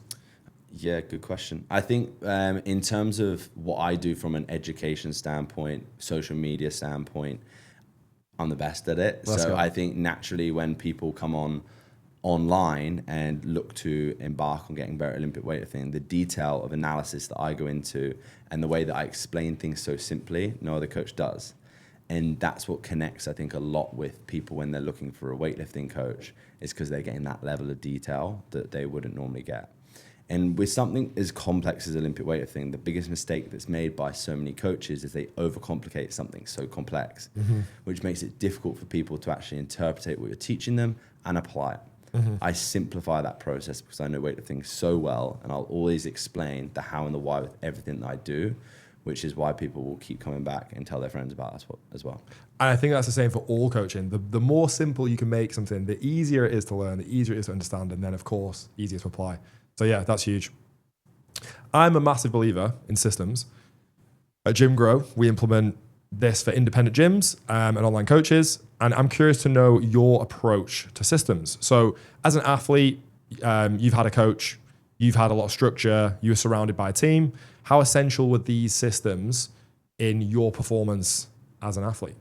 Yeah, good question. I think in terms of what I do from an education standpoint, social media standpoint, I'm the best at it. So I think naturally when people come online and look to embark on getting better at Olympic weightlifting, the detail of analysis that I go into and the way that I explain things so simply, no other coach does. And that's what connects, I think, a lot with people when they're looking for a weightlifting coach, is because they're getting that level of detail that they wouldn't normally get. And with something as complex as Olympic weightlifting, the biggest mistake that's made by so many coaches is they overcomplicate something so complex, which makes it difficult for people to actually interpret what you're teaching them and apply it. I simplify that process because I know weightlifting so well, and I'll always explain the how and the why with everything that I do, which is why people will keep coming back and tell their friends about us as well. And I think that's the same for all coaching. The more simple you can make something, the easier it is to learn, the easier it is to understand, and then, of course, easier to apply. So yeah, that's huge. I'm a massive believer in systems. At Gym Grow, we implement this for independent gyms and online coaches. And I'm curious to know your approach to systems. So as an athlete, you've had a coach, you've had a lot of structure, you were surrounded by a team. How essential were these systems in your performance as an athlete?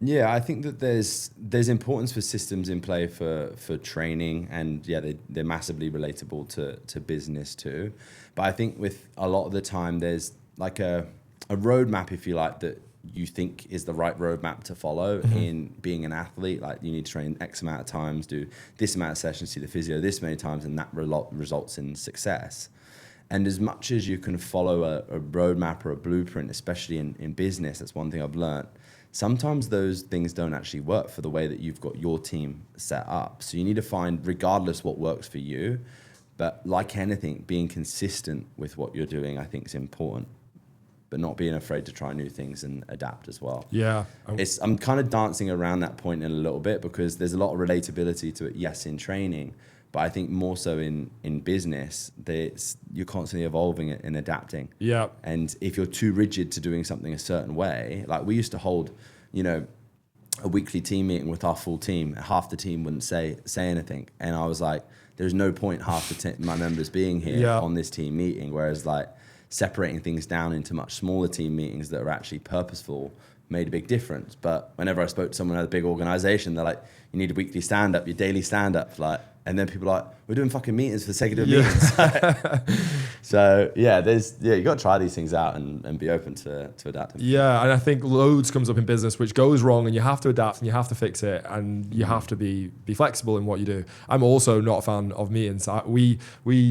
Yeah, I think that there's importance for systems in play for training, and yeah, they're massively relatable to business too. But I think with a lot of the time, there's like a roadmap, if you like, that you think is the right roadmap to follow in being an athlete. Like you need to train X amount of times, do this amount of sessions, see the physio this many times, and that results in success. And as much as you can follow a roadmap or a blueprint, especially in business, that's one thing I've learned. Sometimes those things don't actually work for the way that you've got your team set up. So you need to find, regardless what works for you, but like anything, being consistent with what you're doing, I think is important, but not being afraid to try new things and adapt as well. Yeah. I'm kind of dancing around that point in a little bit because there's a lot of relatability to it, yes, in training, but I think more so in business, you're constantly evolving it and adapting. Yeah. And if you're too rigid to doing something a certain way, like we used to hold, a weekly team meeting with our full team. Half the team wouldn't say anything, and I was like, "There's no point half my members being here on this team meeting." Whereas like separating things down into much smaller team meetings that are actually purposeful made a big difference. But whenever I spoke to someone at a big organization, they're like, you need a weekly stand-up, your daily stand-up, like, and then people are like, we're doing fucking meetings for the sake of doing meetings. So yeah, you got to try these things out and be open to adapting. Yeah, and I think loads comes up in business which goes wrong, and you have to adapt and you have to fix it, and you have to be flexible in what you do. I'm also not a fan of meetings. We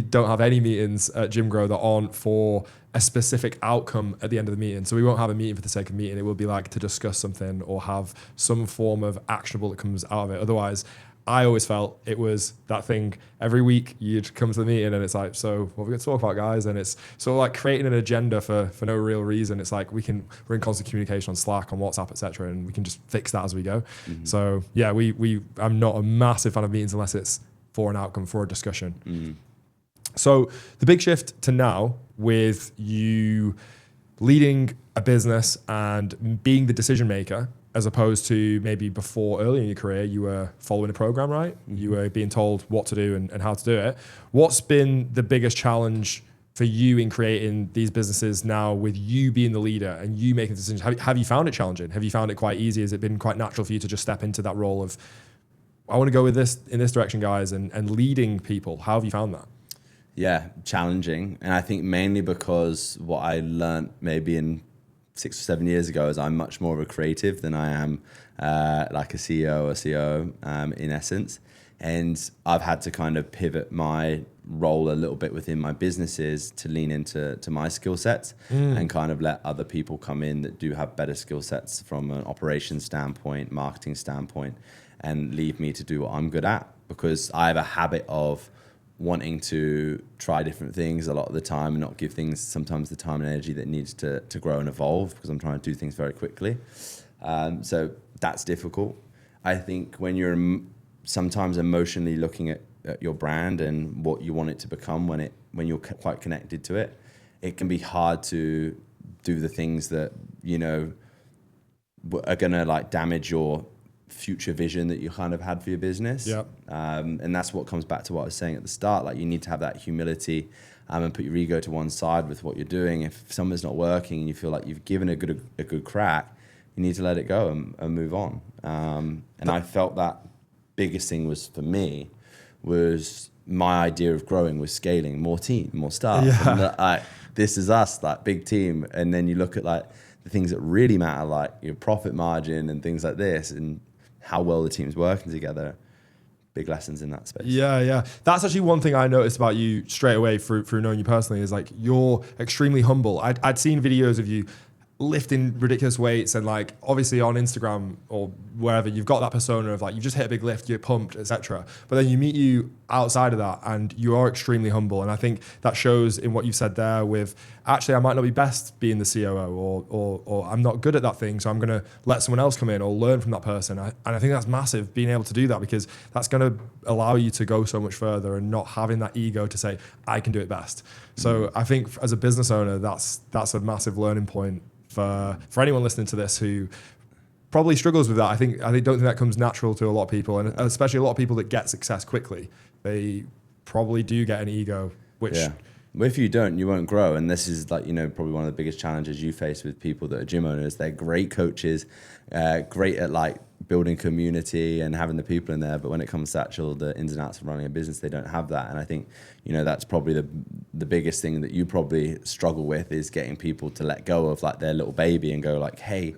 don't have any meetings at Gym Grow that aren't for a specific outcome at the end of the meeting. So we won't have a meeting for the sake of meeting. It will be like to discuss something or have some form of actionable that comes out of it. Otherwise, I always felt it was that thing every week you'd come to the meeting and it's like, so what are we going to talk about, guys? And it's sort of like creating an agenda for no real reason. It's like we're in constant communication on Slack, on WhatsApp, etc., and we can just fix that as we go. So yeah, I'm not a massive fan of meetings unless it's for an outcome, for a discussion. So the big shift to now with you leading a business and being the decision maker, as opposed to maybe before, early in your career, you were following a program, right? You were being told what to do and how to do it. What's been the biggest challenge for you in creating these businesses now, with you being the leader and you making decisions? Have you found it challenging? Have you found it quite easy? Has it been quite natural for you to just step into that role of, I want to go with this in this direction, guys, and leading people? How have you found that? Yeah, challenging. And I think mainly because what I learned maybe in 6 or 7 years ago is I'm much more of a creative than I am like a CEO or COO in essence. And I've had to kind of pivot my role a little bit within my businesses to lean into my skill sets and kind of let other people come in that do have better skill sets from an operations standpoint, marketing standpoint, and leave me to do what I'm good at, because I have a habit of wanting to try different things a lot of the time and not give things sometimes the time and energy that needs to grow and evolve, because I'm trying to do things very quickly. So that's difficult. I think when you're sometimes emotionally looking at your brand and what you want it to become when you're quite connected to it, it can be hard to do the things that, you know, are gonna like damage your future vision that you kind of had for your business. And that's what comes back to what I was saying at the start. Like, you need to have that humility and put your ego to one side with what you're doing. If something's not working and you feel like you've given a good crack, you need to let it go and move on. And I felt that biggest thing was, for me, was my idea of growing was scaling, more team, more staff. And this is us, like big team. And then you look at like the things that really matter, like your profit margin and things like this, and how well the team's working together. Big lessons in that space. Yeah. That's actually one thing I noticed about you straight away through knowing you personally, is like you're extremely humble. I'd seen videos of you lifting ridiculous weights, and like obviously on Instagram or wherever you've got that persona of like you've just hit a big lift, you're pumped, etc. But then you meet you outside of that and you are extremely humble, and I think that shows in what you've said there with, actually I might not be best being the COO or I'm not good at that thing, so I'm going to let someone else come in or learn from that person. And I think that's massive, being able to do that, because that's going to allow you to go so much further and not having that ego to say I can do it best. So I think as a business owner, that's a massive learning point for anyone listening to this who probably struggles with that. I don't think that comes natural to a lot of people, and especially a lot of people that get success quickly. They probably do get an ego, which... Yeah. Well, if you don't, you won't grow. And this is like, you know, probably one of the biggest challenges you face with people that are gym owners. They're great coaches, great at like building community and having the people in there. But when it comes to actual the ins and outs of running a business, they don't have that. And I think, you know, that's probably the biggest thing that you probably struggle with, is getting people to let go of like their little baby and go like, hey,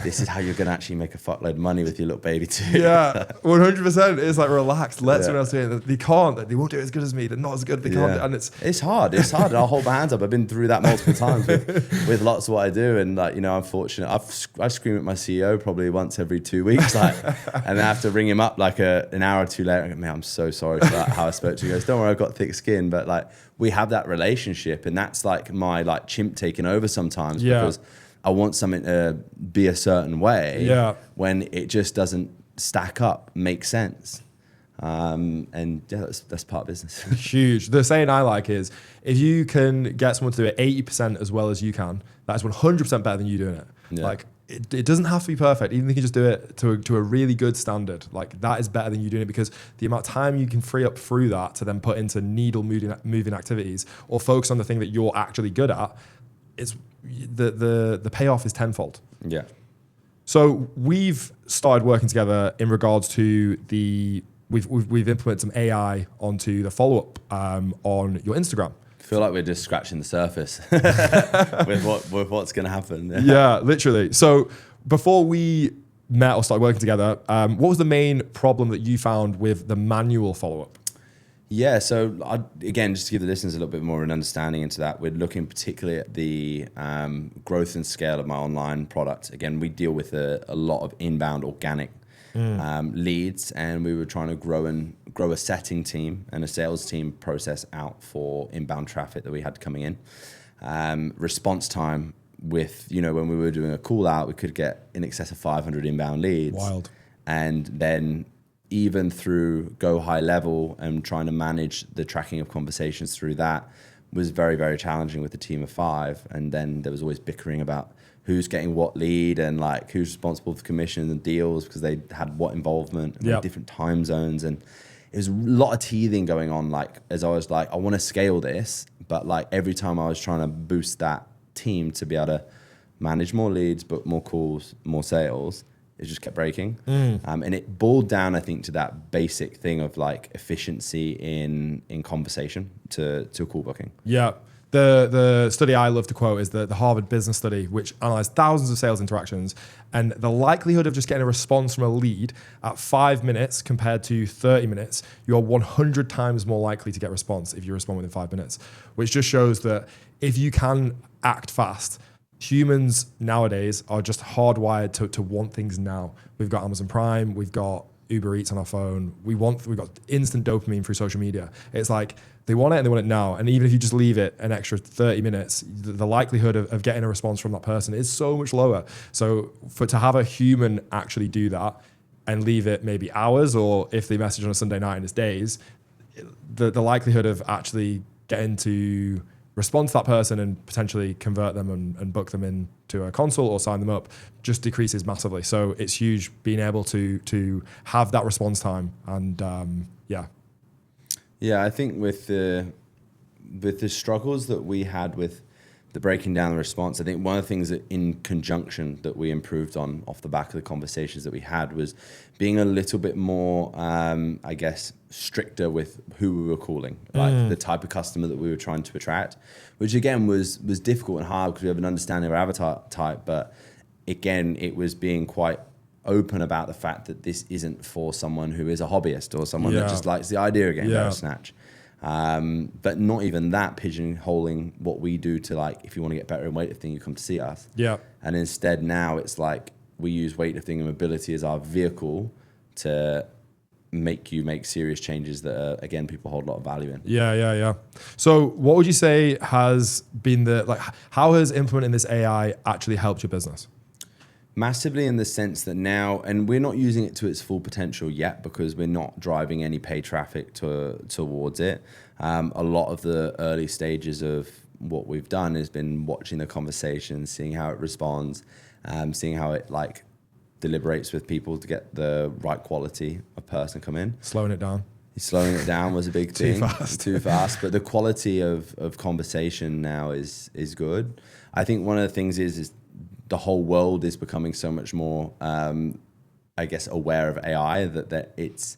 this is how you're going to actually make a fuckload of money with your little baby too. Yeah, 100%. It's like, relax, let someone else do it. They can't, they won't do it as good as me. They're not as good, they can't. And it's hard. I'll hold my hands up. I've been through that multiple times with lots of what I do. And like, you know, I'm fortunate. I scream at my CEO probably once every 2 weeks, like, and I have to ring him up like an hour or two later. I go, man, I'm so sorry for that, how I spoke to you. He goes, don't worry, I've got thick skin. But like, we have that relationship, and that's like my like chimp taking over sometimes, because I want something to be a certain way when it just doesn't stack up, make sense. And yeah, that's part of business. Huge. The saying I like is, if you can get someone to do it 80% as well as you can, that is 100% better than you doing it. Yeah. Like, it doesn't have to be perfect. Even if you can just do it to a really good standard, like that is better than you doing it, because the amount of time you can free up through that to then put into needle moving activities or focus on the thing that you're actually good at, it's the payoff is tenfold. Yeah. So we've started working together in regards to we've implemented some AI onto the follow-up on your Instagram. I feel like we're just scratching the surface with what's going to happen. Yeah, literally. So before we met or started working together, what was the main problem that you found with the manual follow-up? Yeah, so again, just to give the listeners a little bit more of an understanding into that, we're looking particularly at the growth and scale of my online product. Again, we deal with a lot of inbound organic leads, and we were trying to grow a setting team and a sales team process out for inbound traffic that we had coming in. Response time with, when we were doing a call out, we could get in excess of 500 inbound leads. Wild. And then even through go high level and trying to manage the tracking of conversations through that was very, very challenging with a team of 5. And then there was always bickering about who's getting what lead and like who's responsible for commissions and deals because they had what involvement and different time zones. And it was a lot of teething going on. Like, as I was like, I want to scale this, but like every time I was trying to boost that team to be able to manage more leads, book more calls, more sales, it just kept breaking. And it boiled down, I think, to that basic thing of like efficiency in conversation to a call booking. Yeah. The study I love to quote is the Harvard Business Study, which analyzed thousands of sales interactions, and the likelihood of just getting a response from a lead at 5 minutes compared to 30 minutes, you're 100 times more likely to get a response if you respond within 5 minutes, which just shows that if you can act fast, humans nowadays are just hardwired to want things now. We've got Amazon Prime, we've got Uber Eats on our phone. We've got instant dopamine through social media. It's like they want it and they want it now. And even if you just leave it an extra 30 minutes, the likelihood of getting a response from that person is so much lower. So to have a human actually do that and leave it maybe hours, or if they message on a Sunday night and it's days, the likelihood of actually getting to respond to that person and potentially convert them and book them into a consult or sign them up just decreases massively. So it's huge being able to have that response time. And Yeah, I think with the struggles that we had with the breaking down the response, I think one of the things that in conjunction that we improved on off the back of the conversations that we had was being a little bit more, I guess, stricter with who we were calling, like the type of customer that we were trying to attract, which again was difficult and hard because we have an understanding of our avatar type. But again, it was being quite open about the fact that this isn't for someone who is a hobbyist or someone that just likes the idea of getting better snatch. But not even that, pigeonholing what we do to like, if you want to get better in weightlifting, you come to see us. Yeah. And instead now it's like we use weightlifting and mobility as our vehicle to make you make serious changes that again, people hold a lot of value in. Yeah. So what would you say has been how has implementing this AI actually helped your business? Massively, in the sense that now, and we're not using it to its full potential yet because we're not driving any paid traffic towards it. A lot of the early stages of what we've done has been watching the conversation, seeing how it responds, seeing how it like deliberates with people to get the right quality of person come in. Slowing it down. Slowing it down was a big thing. Too fast. But the quality of conversation now is good. I think one of the things is the whole world is becoming so much more, I guess, aware of AI that it's,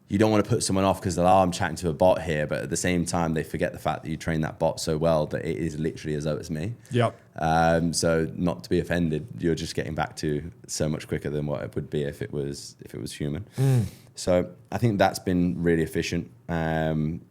you don't want to put someone off because they're, I'm chatting to a bot here, but at the same time, they forget the fact that you train that bot so well that it is literally as though it's me. Yep. So not to be offended, you're just getting back to so much quicker than what it would be if it was human. So I think that's been really efficient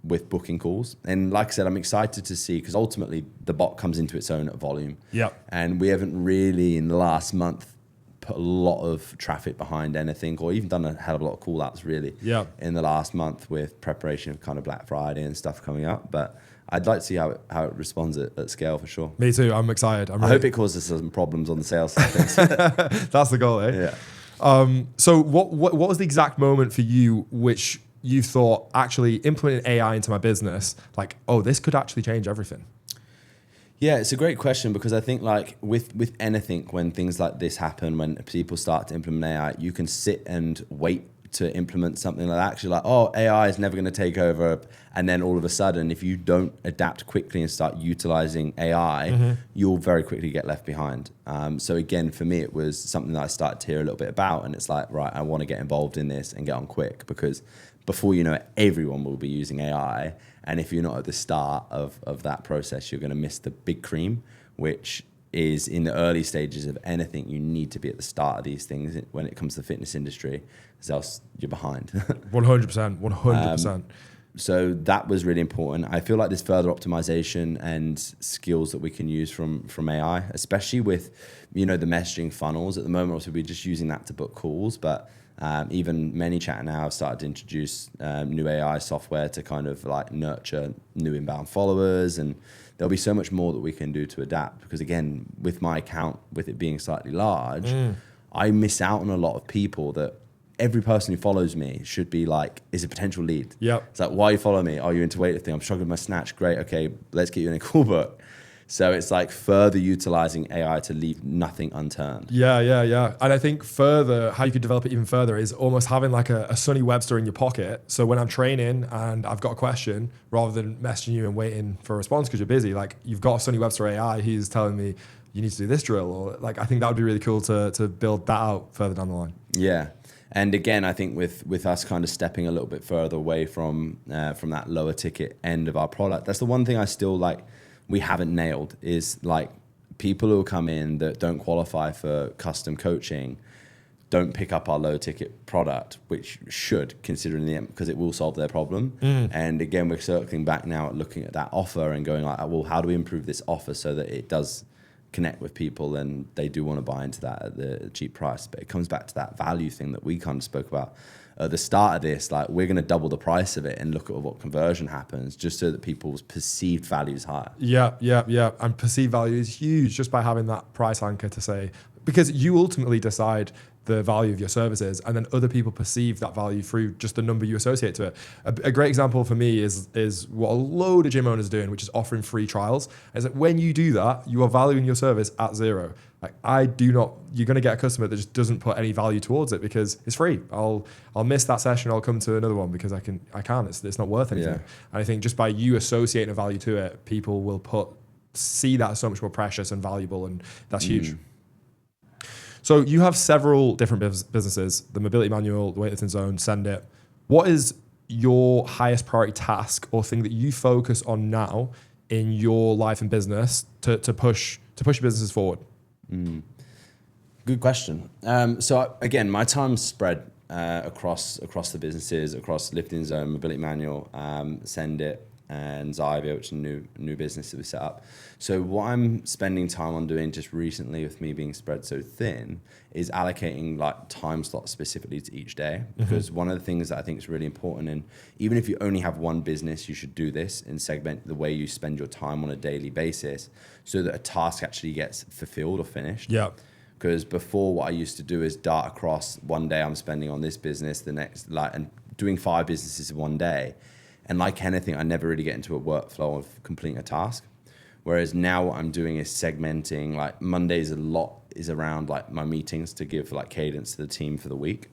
with booking calls. And like I said, I'm excited to see, because ultimately the bot comes into its own at volume. Yep. And we haven't really in the last month put a lot of traffic behind anything, or even done a hell of a lot of call outs really in the last month with preparation of kind of Black Friday and stuff coming up. But I'd like to see how it responds at scale for sure. Me too. I'm excited. I hope it causes some problems on the sales side. That's the goal, eh? Yeah. So what was the exact moment for you which you thought, actually implementing AI into my business, like, oh, this could actually change everything? Yeah, it's a great question, because I think like with anything, when things like this happen, when people start to implement AI, you can sit and wait to implement something like that. Actually, like, oh, AI is never going to take over. And then all of a sudden, if you don't adapt quickly and start utilizing AI, you'll very quickly get left behind. So again, for me, it was something that I started to hear a little bit about. And it's like, right, I want to get involved in this and get on quick, because before you know it, everyone will be using AI. And if you're not at the start of that process, you're going to miss the big cream, which is in the early stages of anything. You need to be at the start of these things when it comes to the fitness industry, because else you're behind. 100%. So that was really important. I feel like there's further optimization and skills that we can use from AI, especially with, the messaging funnels. At the moment, also we're just using that to book calls, but even ManyChat now have started to introduce new AI software to kind of like nurture new inbound followers, and there'll be so much more that we can do to adapt. Because again, with my account, with it being slightly large, I miss out on a lot of people that every person who follows me should be like, is a potential lead. Yep. It's like, why are you following me? Are you into weightlifting? I'm struggling with my snatch. Great. Okay, let's get you in a call book. So it's like further utilizing AI to leave nothing unturned. Yeah. And I think further, how you could develop it even further is almost having like a Sonny Webster in your pocket. So when I'm training and I've got a question, rather than messaging you and waiting for a response because you're busy, like you've got a Sonny Webster AI, he's telling me you need to do this drill, or like, I think that would be really cool to build that out further down the line. Yeah. And again, I think with us kind of stepping a little bit further away from that lower ticket end of our product, that's the one thing I still like we haven't nailed, is like people who come in that don't qualify for custom coaching don't pick up our low ticket product, which should, considering the end, because it will solve their problem. And again, we're circling back now at looking at that offer and going like, well, how do we improve this offer so that it does connect with people and they do want to buy into that at the cheap price? But it comes back to that value thing that we kind of spoke about at the start of this. Like, we're going to double the price of it and look at what conversion happens, just so that people's perceived value is higher. Yeah. And perceived value is huge just by having that price anchor to say, because you ultimately decide the value of your services, and then other people perceive that value through just the number you associate to it. A great example for me is what a load of gym owners are doing, which is offering free trials. Is that when you do that, you are valuing your service at zero. Like, you're going to get a customer that just doesn't put any value towards it because it's free. I'll miss that session. I'll come to another one because I can. It's not worth anything. Yeah. And I think just by you associating a value to it, people will see that as so much more precious and valuable, and that's huge. So you have several different businesses: the Mobility Manual, the Weightlifting Zone, Send It. What is your highest priority task or thing that you focus on now in your life and business to push your businesses forward? Good question. So again, my time's spread across the businesses, across Lifting Zone, Mobility Manual, Send It, and Zyvia, which is a new business that we set up. So what I'm spending time on doing just recently, with me being spread so thin, is allocating like time slots specifically to each day. Because one of the things that I think is really important, and even if you only have one business, you should do this and segment the way you spend your time on a daily basis, so that a task actually gets fulfilled or finished. Yeah. Because before, what I used to do is dart across, one day I'm spending on this business, the next, and doing 5 businesses in one day. And like anything, I never really get into a workflow of completing a task. Whereas now what I'm doing is segmenting. Like Mondays a lot is around like my meetings to give like cadence to the team for the week.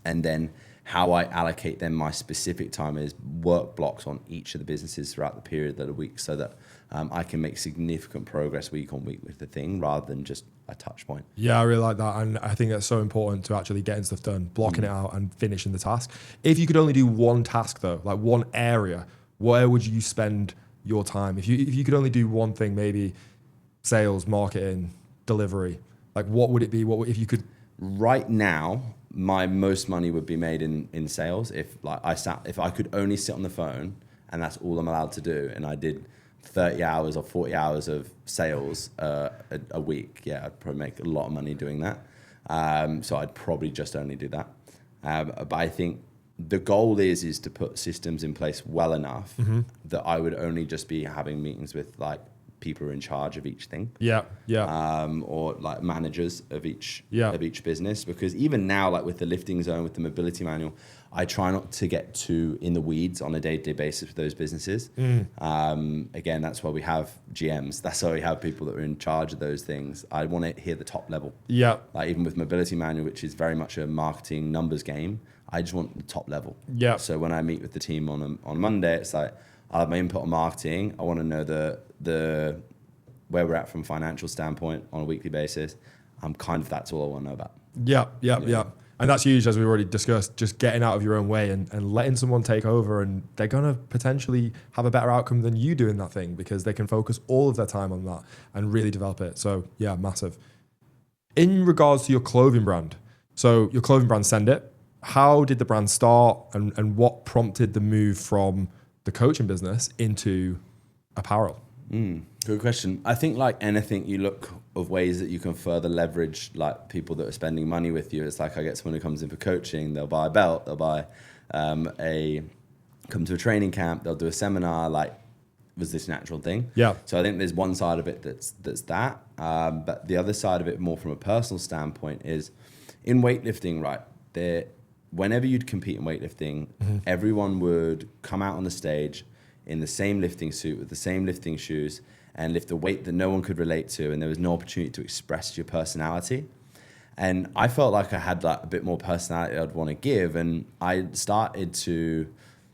And then how I allocate them my specific time is work blocks on each of the businesses throughout the period of the week, so that I can make significant progress week on week with the thing, rather than just a touch point. Yeah, I really like that. And I think that's so important to actually getting stuff done, blocking it out and finishing the task. If you could only do one task though, like one area, where would you spend your time? If you could only do one thing, maybe sales, marketing, delivery, like what would it be? What if you could? Right now, my most money would be made in sales if I could only sit on the phone and that's all I'm allowed to do, and I did 30 hours or 40 hours of sales a week. Yeah, I'd probably make a lot of money doing that. So I'd probably just only do that. But I think the goal is to put systems in place well enough that I would only just be having meetings with like people who are in charge of each thing. Yeah. Or like managers of each business. Because even now, like with the Lifting Zone, with the Mobility Manual, I try not to get too in the weeds on a day-to-day basis with those businesses. Again, that's why we have GMs. That's why we have people that are in charge of those things. I want to hear the top level. Yeah. Like even with Mobility Manual, which is very much a marketing numbers game, I just want the top level. Yeah. So when I meet with the team on Monday, it's like, I have my input on marketing. I want to know the where we're at from a financial standpoint on a weekly basis. That's all I want to know about. Yeah. And that's huge, as we already discussed, just getting out of your own way and letting someone take over, and they're going to potentially have a better outcome than you doing that thing because they can focus all of their time on that and really develop it. So yeah, massive. In regards to your clothing brand, so your clothing brand, Send It, how did the brand start and what prompted the move from the coaching business into apparel? Good question. I think like anything, you look of ways that you can further leverage like people that are spending money with you. It's like I get someone who comes in for coaching, they'll buy a belt, they'll buy come to a training camp, they'll do a seminar, like was this natural thing? Yeah. So I think there's one side of it that's that. But the other side of it more from a personal standpoint is in weightlifting, right? Whenever you'd compete in weightlifting, everyone would come out on the stage in the same lifting suit with the same lifting shoes and lift a weight that no one could relate to, and there was no opportunity to express your personality. And I felt like I had like a bit more personality I'd want to give, and I started to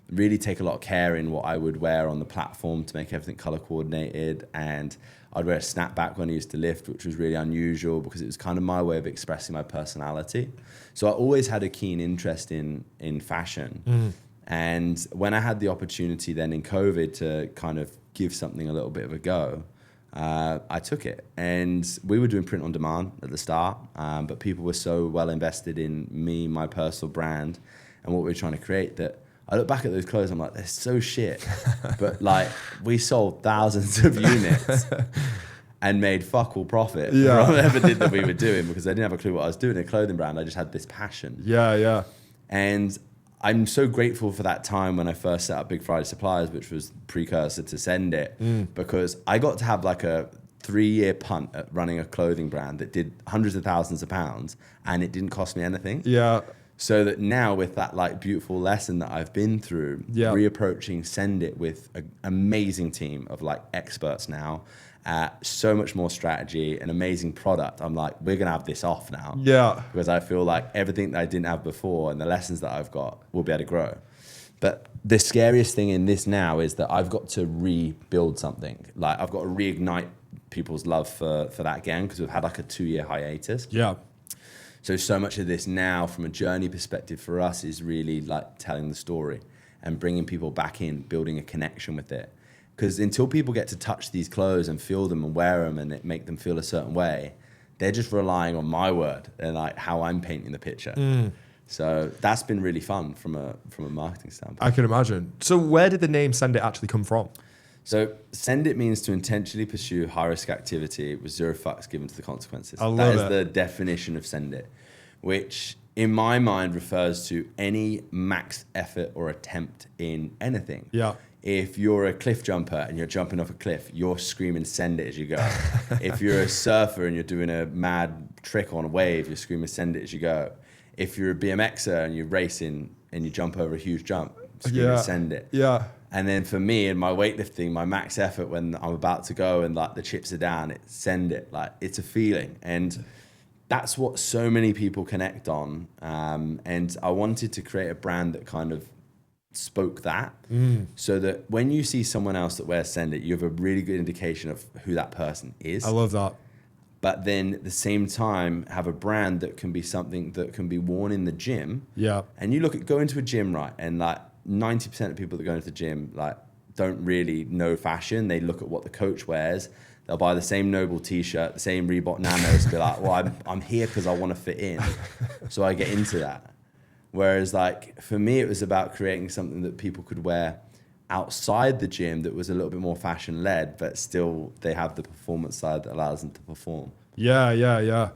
really take a lot of care in what I would wear on the platform to make everything color coordinated. And I'd wear a snapback when I used to lift, which was really unusual because it was kind of my way of expressing my personality. So I always had a keen interest in fashion. And when I had the opportunity then in COVID to kind of give something a little bit of a go, I took it. And we were doing print on demand at the start, but people were so well invested in me, my personal brand, and what we were trying to create that I look back at those clothes, I'm like, they're so shit. But like, we sold thousands of units and made fuck all profit from whatever that we were doing, because I didn't have a clue what I was doing in a clothing brand. I just had this passion. Yeah. And I'm so grateful for that time when I first set up Big Friday Suppliers, which was precursor to Send It, because I got to have like a 3-year punt at running a clothing brand that did hundreds of thousands of pounds, and it didn't cost me anything. Yeah. So that now with that like beautiful lesson that I've been through, reapproaching Send It with an amazing team of like experts now, so much more strategy, an amazing product. I'm like, we're going to have this off now. Yeah. Because I feel like everything that I didn't have before and the lessons that I've got will be able to grow. But the scariest thing in this now is that I've got to rebuild something. Like I've got to reignite people's love for that again, because we've had like a 2-year hiatus. Yeah. So much of this now from a journey perspective for us is really like telling the story and bringing people back in, building a connection with it. Because until people get to touch these clothes and feel them and wear them and it make them feel a certain way, they're just relying on my word and like how I'm painting the picture. So that's been really fun from a marketing standpoint. I can imagine. So where did the name Send It actually come from? So Send It means to intentionally pursue high-risk activity with zero fucks given to the consequences. I love that is it. the definition of Send It, which in my mind refers to any max effort or attempt in anything. Yeah. If you're a cliff jumper and you're jumping off a cliff, you're screaming Send It as you go. If you're a surfer and you're doing a mad trick on a wave, you're screaming Send It as you go. If you're a BMXer and you're racing and you jump over a huge jump, screaming Send It. Yeah. And then for me in my weightlifting, my max effort when I'm about to go and like the chips are down, it's Send It. Like it's a feeling. And that's what so many people connect on. And I wanted to create a brand that kind of spoke that, so that when you see someone else that wears Send It, you have a really good indication of who that person is. I love that. But then at the same time, have a brand that can be something that can be worn in the gym. Yeah. And you go into a gym, right? And like 90% of people that go into the gym, like don't really know fashion. They look at what the coach wears. They'll buy the same Noble t-shirt, the same Reebok Nanos, and be like, well, I'm here because I want to fit in. So I get into that. Whereas like for me, it was about creating something that people could wear outside the gym that was a little bit more fashion led, but still they have the performance side that allows them to perform. Yeah.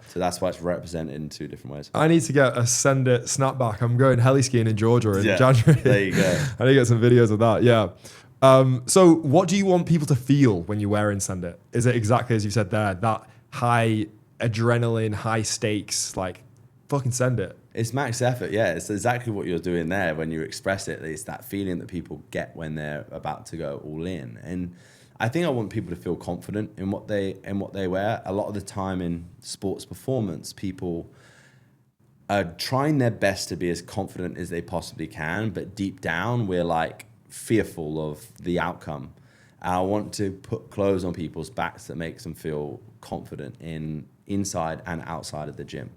So that's why it's represented in 2 different ways. I need to get a Send It snapback. I'm going heli skiing in Georgia in January. There you go. I need to get some videos of that. Yeah. So what do you want people to feel when you're wearing Send It? Is it exactly as you said there, that high adrenaline, high stakes, like fucking Send It? It's max effort, yeah. It's exactly what you're doing there when you express it. It's that feeling that people get when they're about to go all in. And I think I want people to feel confident in what they wear. A lot of the time in sports performance, people trying their best to be as confident as they possibly can, but deep down we're like fearful of the outcome. I want to put clothes on people's backs that makes them feel confident in inside and outside of the gym.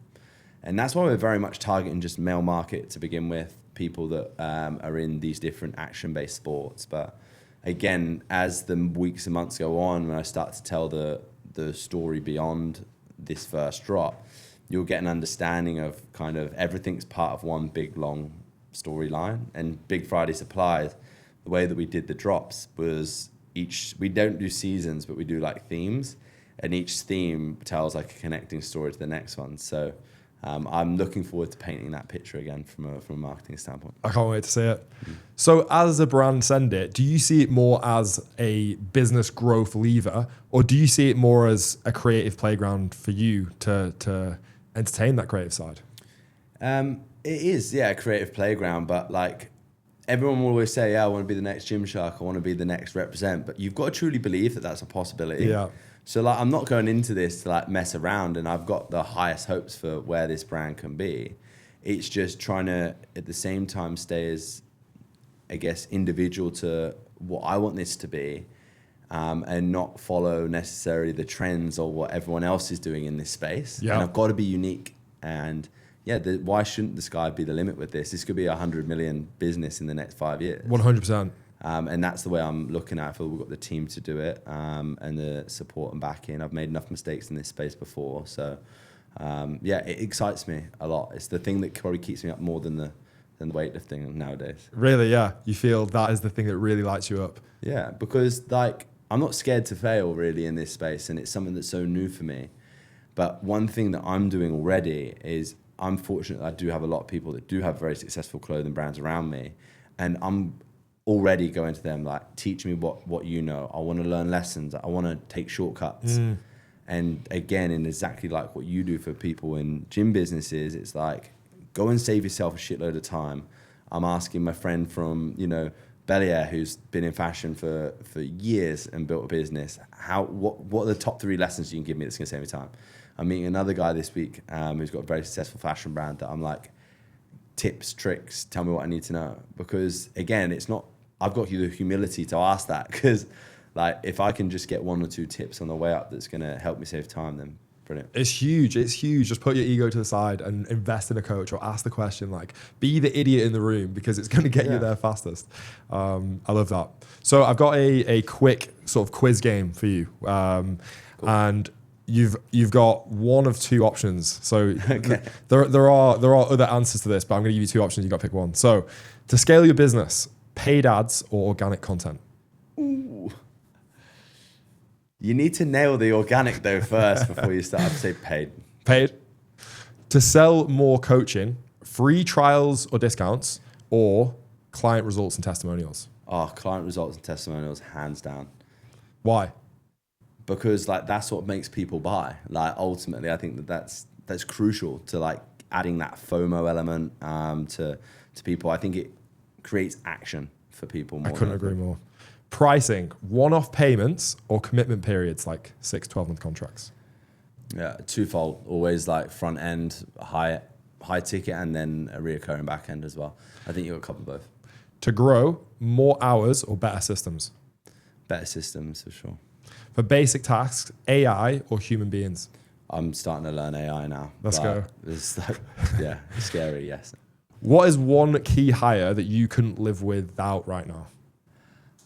And that's why we're very much targeting just male market to begin with, people that are in these different action-based sports. But again, as the weeks and months go on, when I start to tell the story beyond this first drop, you'll get an understanding of kind of everything's part of one big, long storyline. And Big Friday Supplies, the way that we did the drops was we don't do seasons, but we do like themes. And each theme tells like a connecting story to the next one. So I'm looking forward to painting that picture again from a marketing standpoint. I can't wait to see it. So as a brand Send It, do you see it more as a business growth lever, or do you see it more as a creative playground for you to entertain that creative side? It is, yeah, a creative playground, but like everyone will always say, yeah, I want to be the next Gymshark, I want to be the next Represent, but you've got to truly believe that that's a possibility. Yeah. So like, I'm not going into this to like mess around, and I've got the highest hopes for where this brand can be. It's just trying to, at the same time, stay as, I guess, individual to what I want this to be, and not follow necessarily the trends or what everyone else is doing in this space. Yeah. And I've got to be unique. And yeah, why shouldn't the sky be the limit with this? This could be a 100 million business in the next 5 years. 100%. And that's the way I'm looking at it. I feel we've got the team to do it, and the support and backing. I've made enough mistakes in this space before. So, yeah, it excites me a lot. It's the thing that probably keeps me up more than the weightlifting nowadays. Really, yeah. You feel that is the thing that really lights you up. Yeah, because like I'm not scared to fail really in this space, and it's something that's so new for me. But one thing that I'm doing already is I'm fortunate that I do have a lot of people that do have very successful clothing brands around me, and I'm already going to them like, teach me what you know. I want to learn lessons. I want to take shortcuts. And again, in exactly like what you do for people in gym businesses, it's like, go and save yourself a shitload of time. I'm asking my friend from, Bel Air, who's been in fashion for years and built a business, what are the top 3 lessons you can give me that's going to save me time? I'm meeting another guy this week who's got a very successful fashion brand that I'm like, tips, tricks, tell me what I need to know. Because again, it's not, I've got the humility to ask that, because like if I can just get 1 or 2 tips on the way up that's going to help me save time, then brilliant. It's huge. It's huge. Just put your ego to the side and invest in a coach, or ask the question, like be the idiot in the room, because it's going to get you there fastest. I love that. So I've got a quick sort of quiz game for you. Cool. And you've got one of 2 options. So okay. there are other answers to this, but I'm going to give you 2 options. You got to pick one. So to scale your business, paid ads or organic content? Ooh. You need to nail the organic though first before you start. I'd say paid. Paid. To sell more coaching, free trials or discounts, or client results and testimonials? Oh, client results and testimonials, hands down. Why? Because like that's what makes people buy. Like ultimately, I think that's crucial to like adding that FOMO element to people. I think it creates action for people more. I couldn't agree more. Pricing, one-off payments or commitment periods like 6, 12-month contracts? Yeah, twofold. Always like front end, high ticket, and then a reoccurring back end as well. I think you've got to cover both. To grow, more hours or better systems? Better systems for sure. For basic tasks, AI or human beings? I'm starting to learn AI now. Let's go. It's like, yeah, it's scary, yes. What is one key hire that you couldn't live without right now?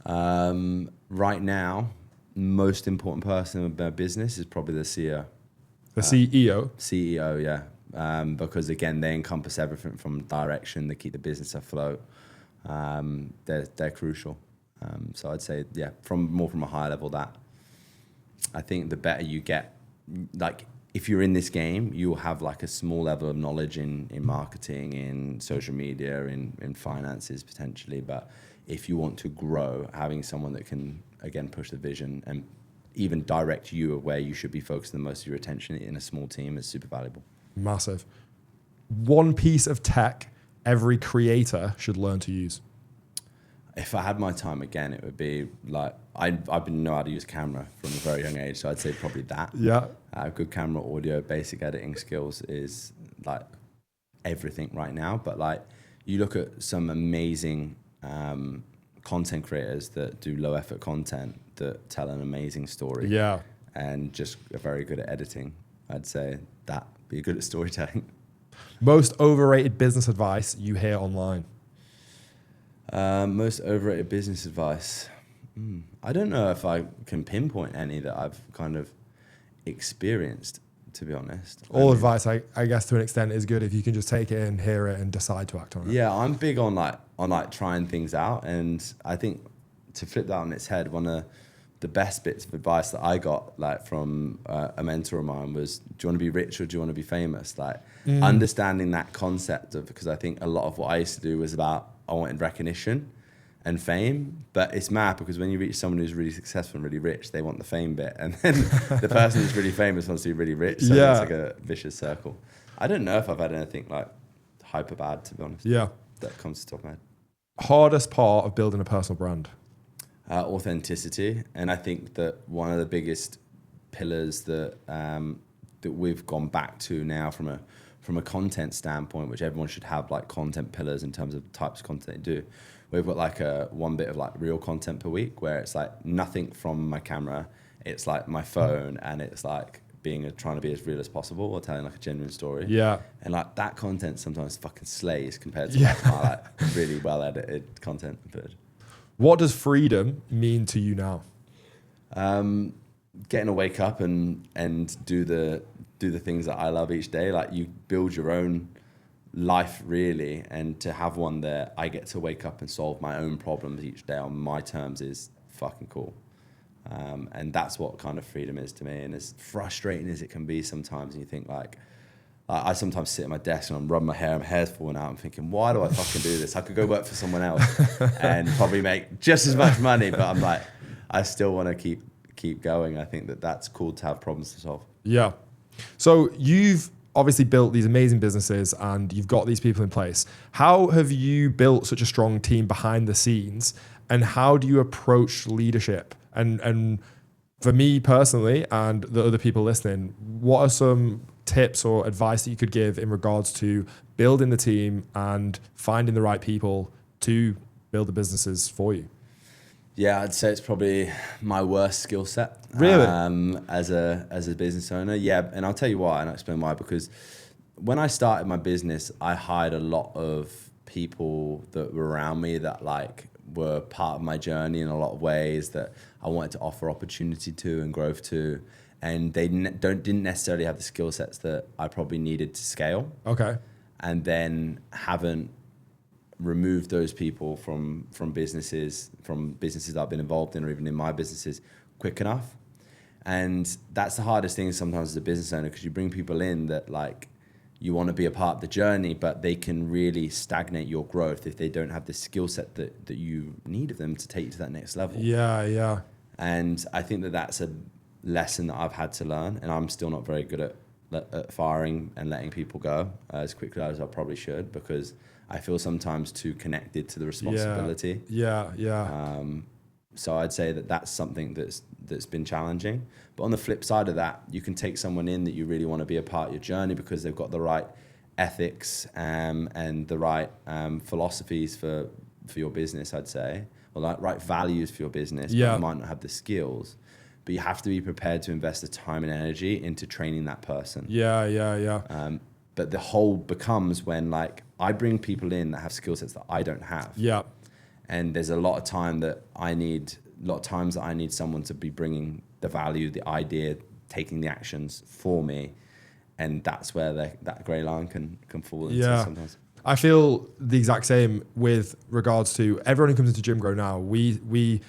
Right now, most important person in my business is probably the CEO. The CEO? CEO, yeah. Because again, they encompass everything from direction, they keep the business afloat. They're crucial. So I'd say, yeah, from a higher level that. I think the better you get, like if you're in this game, you'll have like a small level of knowledge in marketing, in social media, in finances potentially. But if you want to grow, having someone that can, again, push the vision and even direct you where you should be focusing the most of your attention in a small team is super valuable. Massive. One piece of tech every creator should learn to use? If I had my time again, it would be like, I've been know how to use a camera from a very young age, so I'd say probably that. Yeah. Good camera, audio, basic editing skills is like everything right now, but like you look at some amazing content creators that do low effort content that tell an amazing story. Yeah. And just are very good at editing. I'd say that be good at storytelling. Most overrated business advice you hear online? Most overrated business advice. I don't know if I can pinpoint any that I've kind of experienced, to be honest. All advice, I guess, to an extent, is good if you can just take it in, hear it, and decide to act on it. Yeah, I'm big on trying things out, and I think to flip that on its head, one of the best bits of advice that I got like from a mentor of mine was, do you want to be rich or do you want to be famous? Like understanding that concept of, because I think a lot of what I used to do was about, I wanted recognition and fame, but it's mad because when you reach someone who's really successful and really rich, they want the fame bit, and then the person who's really famous wants to be really rich, so it's like a vicious circle. I don't know if I've had anything like hyper bad, to be honest. Yeah. That comes to the top of my head. Hardest part of building a personal brand? Authenticity, and I think that one of the biggest pillars that that we've gone back to now from a content standpoint, which everyone should have like content pillars in terms of types of content they do. We've got like one bit of like real content per week where it's like nothing from my camera, it's like my phone, and it's like trying to be as real as possible or telling like a genuine story. Yeah. And like that content sometimes fucking slays compared to like my like really well edited content. But what does freedom mean to you now? Getting to wake up and do the things that I love each day. Like you build your own life really, and to have one that I get to wake up and solve my own problems each day on my terms is fucking cool. And that's what kind of freedom is to me. And as frustrating as it can be sometimes, and you think like, I sometimes sit at my desk and I'm rubbing my hair, my hair's falling out. I'm thinking, why do I fucking do this? I could go work for someone else and probably make just as much money, but I'm like, I still want to keep going. I think that's cool to have problems to solve. Yeah. So you've obviously built these amazing businesses and you've got these people in place. How have you built such a strong team behind the scenes, and how do you approach leadership? And for me personally and the other people listening, what are some tips or advice that you could give in regards to building the team and finding the right people to build the businesses for you? Yeah, I'd say it's probably my worst skill set. Really? As a business owner. Yeah, and I'll tell you why, and I'll explain why. Because when I started my business, I hired a lot of people that were around me that like were part of my journey in a lot of ways that I wanted to offer opportunity to and growth to. And they didn't necessarily have the skill sets that I probably needed to scale. Okay. And then haven't removed those people from businesses that I've been involved in, or even in my businesses, quick enough. And that's the hardest thing sometimes as a business owner, because you bring people in that like you want to be a part of the journey, but they can really stagnate your growth if they don't have the skill set that you need of them to take you to that next level. Yeah. And I think that's a lesson that I've had to learn, and I'm still not very good at firing and letting people go as quickly as I probably should, because I feel sometimes too connected to the responsibility. Yeah. So I'd say that's something that's been challenging. But on the flip side of that, you can take someone in that you really want to be a part of your journey because they've got the right ethics and the right philosophies for your business, I'd say, or like right values for your business. Yeah. But you might not have the skills. But you have to be prepared to invest the time and energy into training that person. Yeah. But the whole becomes when like I bring people in that have skill sets that I don't have. Yeah. And there's a lot of times that I need someone to be bringing the value, the idea, taking the actions for me. And that's where that grey line can fall into sometimes. I feel the exact same with regards to everyone who comes into Gym Grow now. We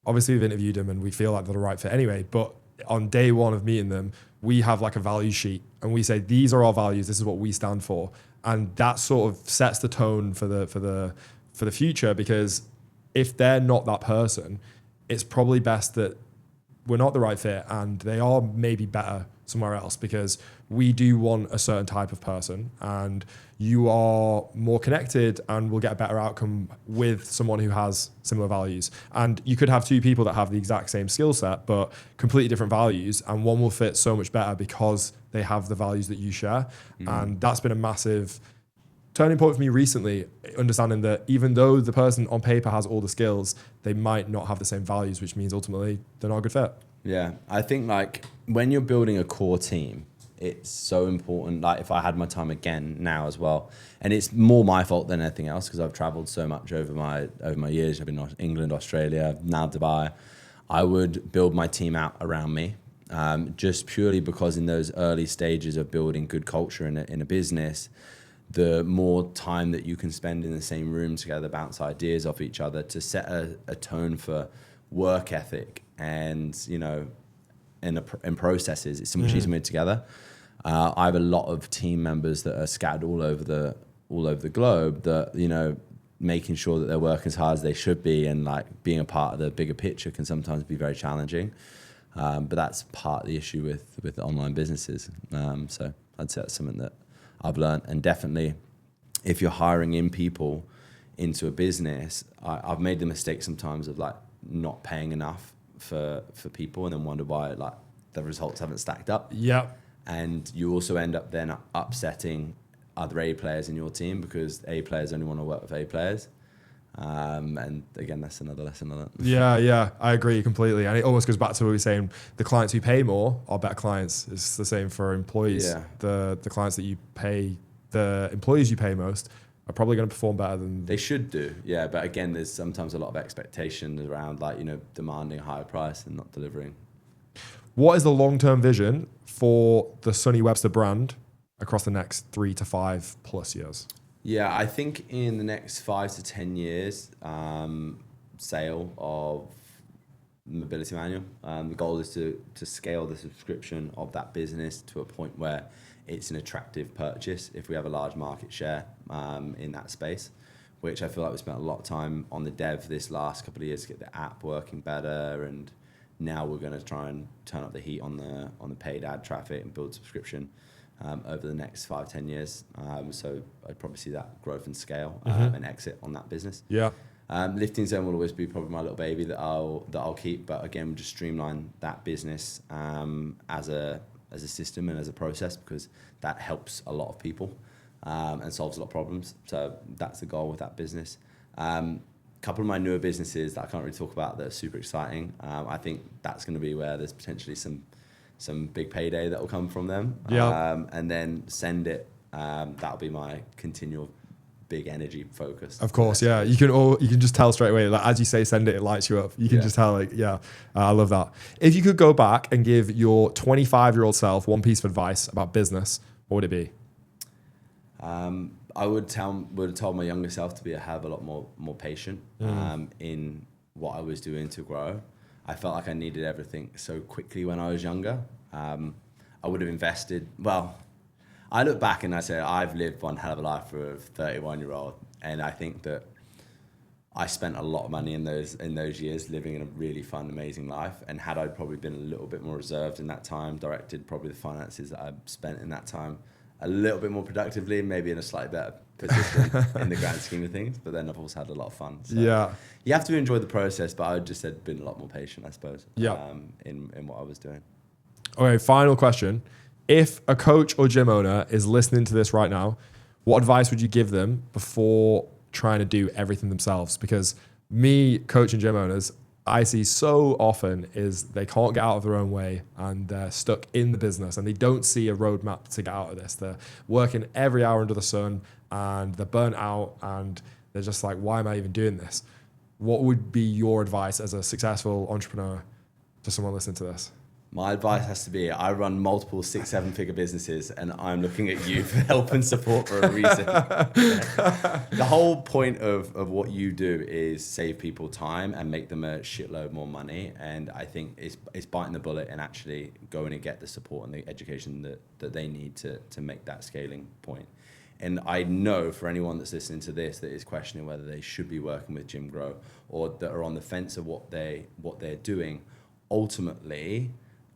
obviously we've interviewed them and we feel like they're the right fit anyway, but on day one of meeting them, we have like a value sheet and we say, these are our values. This is what we stand for. And that sort of sets the tone for the future, because if they're not that person, it's probably best that we're not the right fit and they are maybe better somewhere else, because we do want a certain type of person and you are more connected and will get a better outcome with someone who has similar values. And you could have two people that have the exact same skill set but completely different values, and one will fit so much better because they have the values that you share. And that's been a massive turning point for me recently, understanding that even though the person on paper has all the skills, they might not have the same values, which means ultimately they're not a good fit. Yeah, I think like when you're building a core team, it's so important. Like if I had my time again now as well, and it's more my fault than anything else because I've traveled so much over my years. I've been in England, Australia, now Dubai. I would build my team out around me, just purely because in those early stages of building good culture in a business, the more time that you can spend in the same room together, bounce ideas off each other to set a tone for work ethic and, you know, in processes, it's so much easier to move together. I have a lot of team members that are scattered all over the globe that, you know, making sure that they're working as hard as they should be and like being a part of the bigger picture can sometimes be very challenging. But that's part of the issue with online businesses. So I'd say that's something that I've learned. And definitely if you're hiring in people into a business, I've made the mistake sometimes of like not paying enough for people and then wonder why like the results haven't stacked up. Yeah. And you also end up then upsetting other A players in your team because A players only want to work with A players. And again, that's another lesson on it. Yeah, I agree completely. And it almost goes back to what we were saying, the clients who pay more are better clients. It's the same for employees. Yeah. The clients that you pay, the employees you pay most are probably going to perform better than... They should do, yeah. But again, there's sometimes a lot of expectations around like, you know, demanding a higher price and not delivering. What is the long-term vision for the Sonny Webster brand across the next 3 to 5 plus years? Yeah, I think in the next 5 to 10 years, sale of mobility manual. The goal is to scale the subscription of that business to a point where it's an attractive purchase if we have a large market share in that space, which I feel like we spent a lot of time on the dev this last couple of years to get the app working better, and now we're going to try and turn up the heat on the paid ad traffic and build subscription over the next 5-10 years. So I'd probably see that growth and scale and exit on that business. Yeah. Lifting Zone will always be probably my little baby that I'll keep, but again, we'll just streamline that business as a system and as a process because that helps a lot of people and solves a lot of problems. So that's the goal with that business. Couple of my newer businesses that I can't really talk about that are super exciting. I think that's going to be where there's potentially some big payday that will come from them. Yeah. And then Send It, that'll be my continual big energy focus. Of course, yeah. You can just tell straight away, like as you say, Send It, it lights you up. You can just tell, like, yeah, I love that. If you could go back and give your 25-year-old self one piece of advice about business, what would it be? I would have told my younger self to be a hell of a lot more patient in what I was doing to grow. I felt like I needed everything so quickly when I was younger. I would have invested. Well, I look back and I say I've lived one hell of a life for a 31-year-old, and I think that I spent a lot of money in those years living in a really fun, amazing life. And had I probably been a little bit more reserved in that time, directed probably the finances that I spent in that time a little bit more productively, maybe in a slightly better position in the grand scheme of things. But then I've also had a lot of fun. So Yeah. you have to enjoy the process, but I would just have been a lot more patient, I suppose. Yeah. In what I was doing. Okay, final question. If a coach or gym owner is listening to this right now, what advice would you give them before trying to do everything themselves? Because me coaching gym owners, I see so often is they can't get out of their own way and they're stuck in the business and they don't see a roadmap to get out of this. They're working every hour under the sun and they're burnt out and they're just like, why am I even doing this? What would be your advice as a successful entrepreneur to someone listening to this? My advice has to be, I run multiple 6-7 figure businesses and I'm looking at you for help and support for a reason. The whole point of what you do is save people time and make them a shitload more money. And I think it's biting the bullet and actually going and get the support and the education that they need to make that scaling point. And I know for anyone that's listening to this that is questioning whether they should be working with Jim Grow or that are on the fence of what they're doing, ultimately,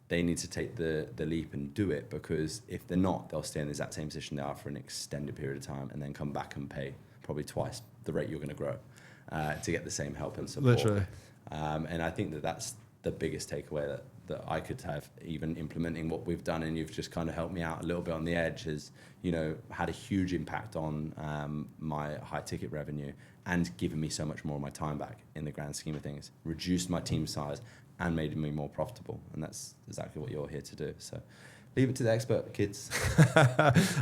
they need to take the leap and do it, because if they're not, they'll stay in the exact same position they are for an extended period of time and then come back and pay probably twice the rate you're going to grow to get the same help and support. Literally. And I think that's the biggest takeaway that I could have, even implementing what we've done, and you've just kind of helped me out a little bit on the edge, has, you know, had a huge impact on my high ticket revenue and given me so much more of my time back in the grand scheme of things, reduced my team size and made me more profitable. And that's exactly what you're here to do. So leave it to the expert, kids.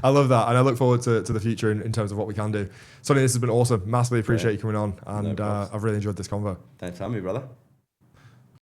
I love that. And I look forward to the future in terms of what we can do. Sonny, this has been awesome. Massively appreciate you coming on. And I've really enjoyed this convo. Thanks for having me, brother.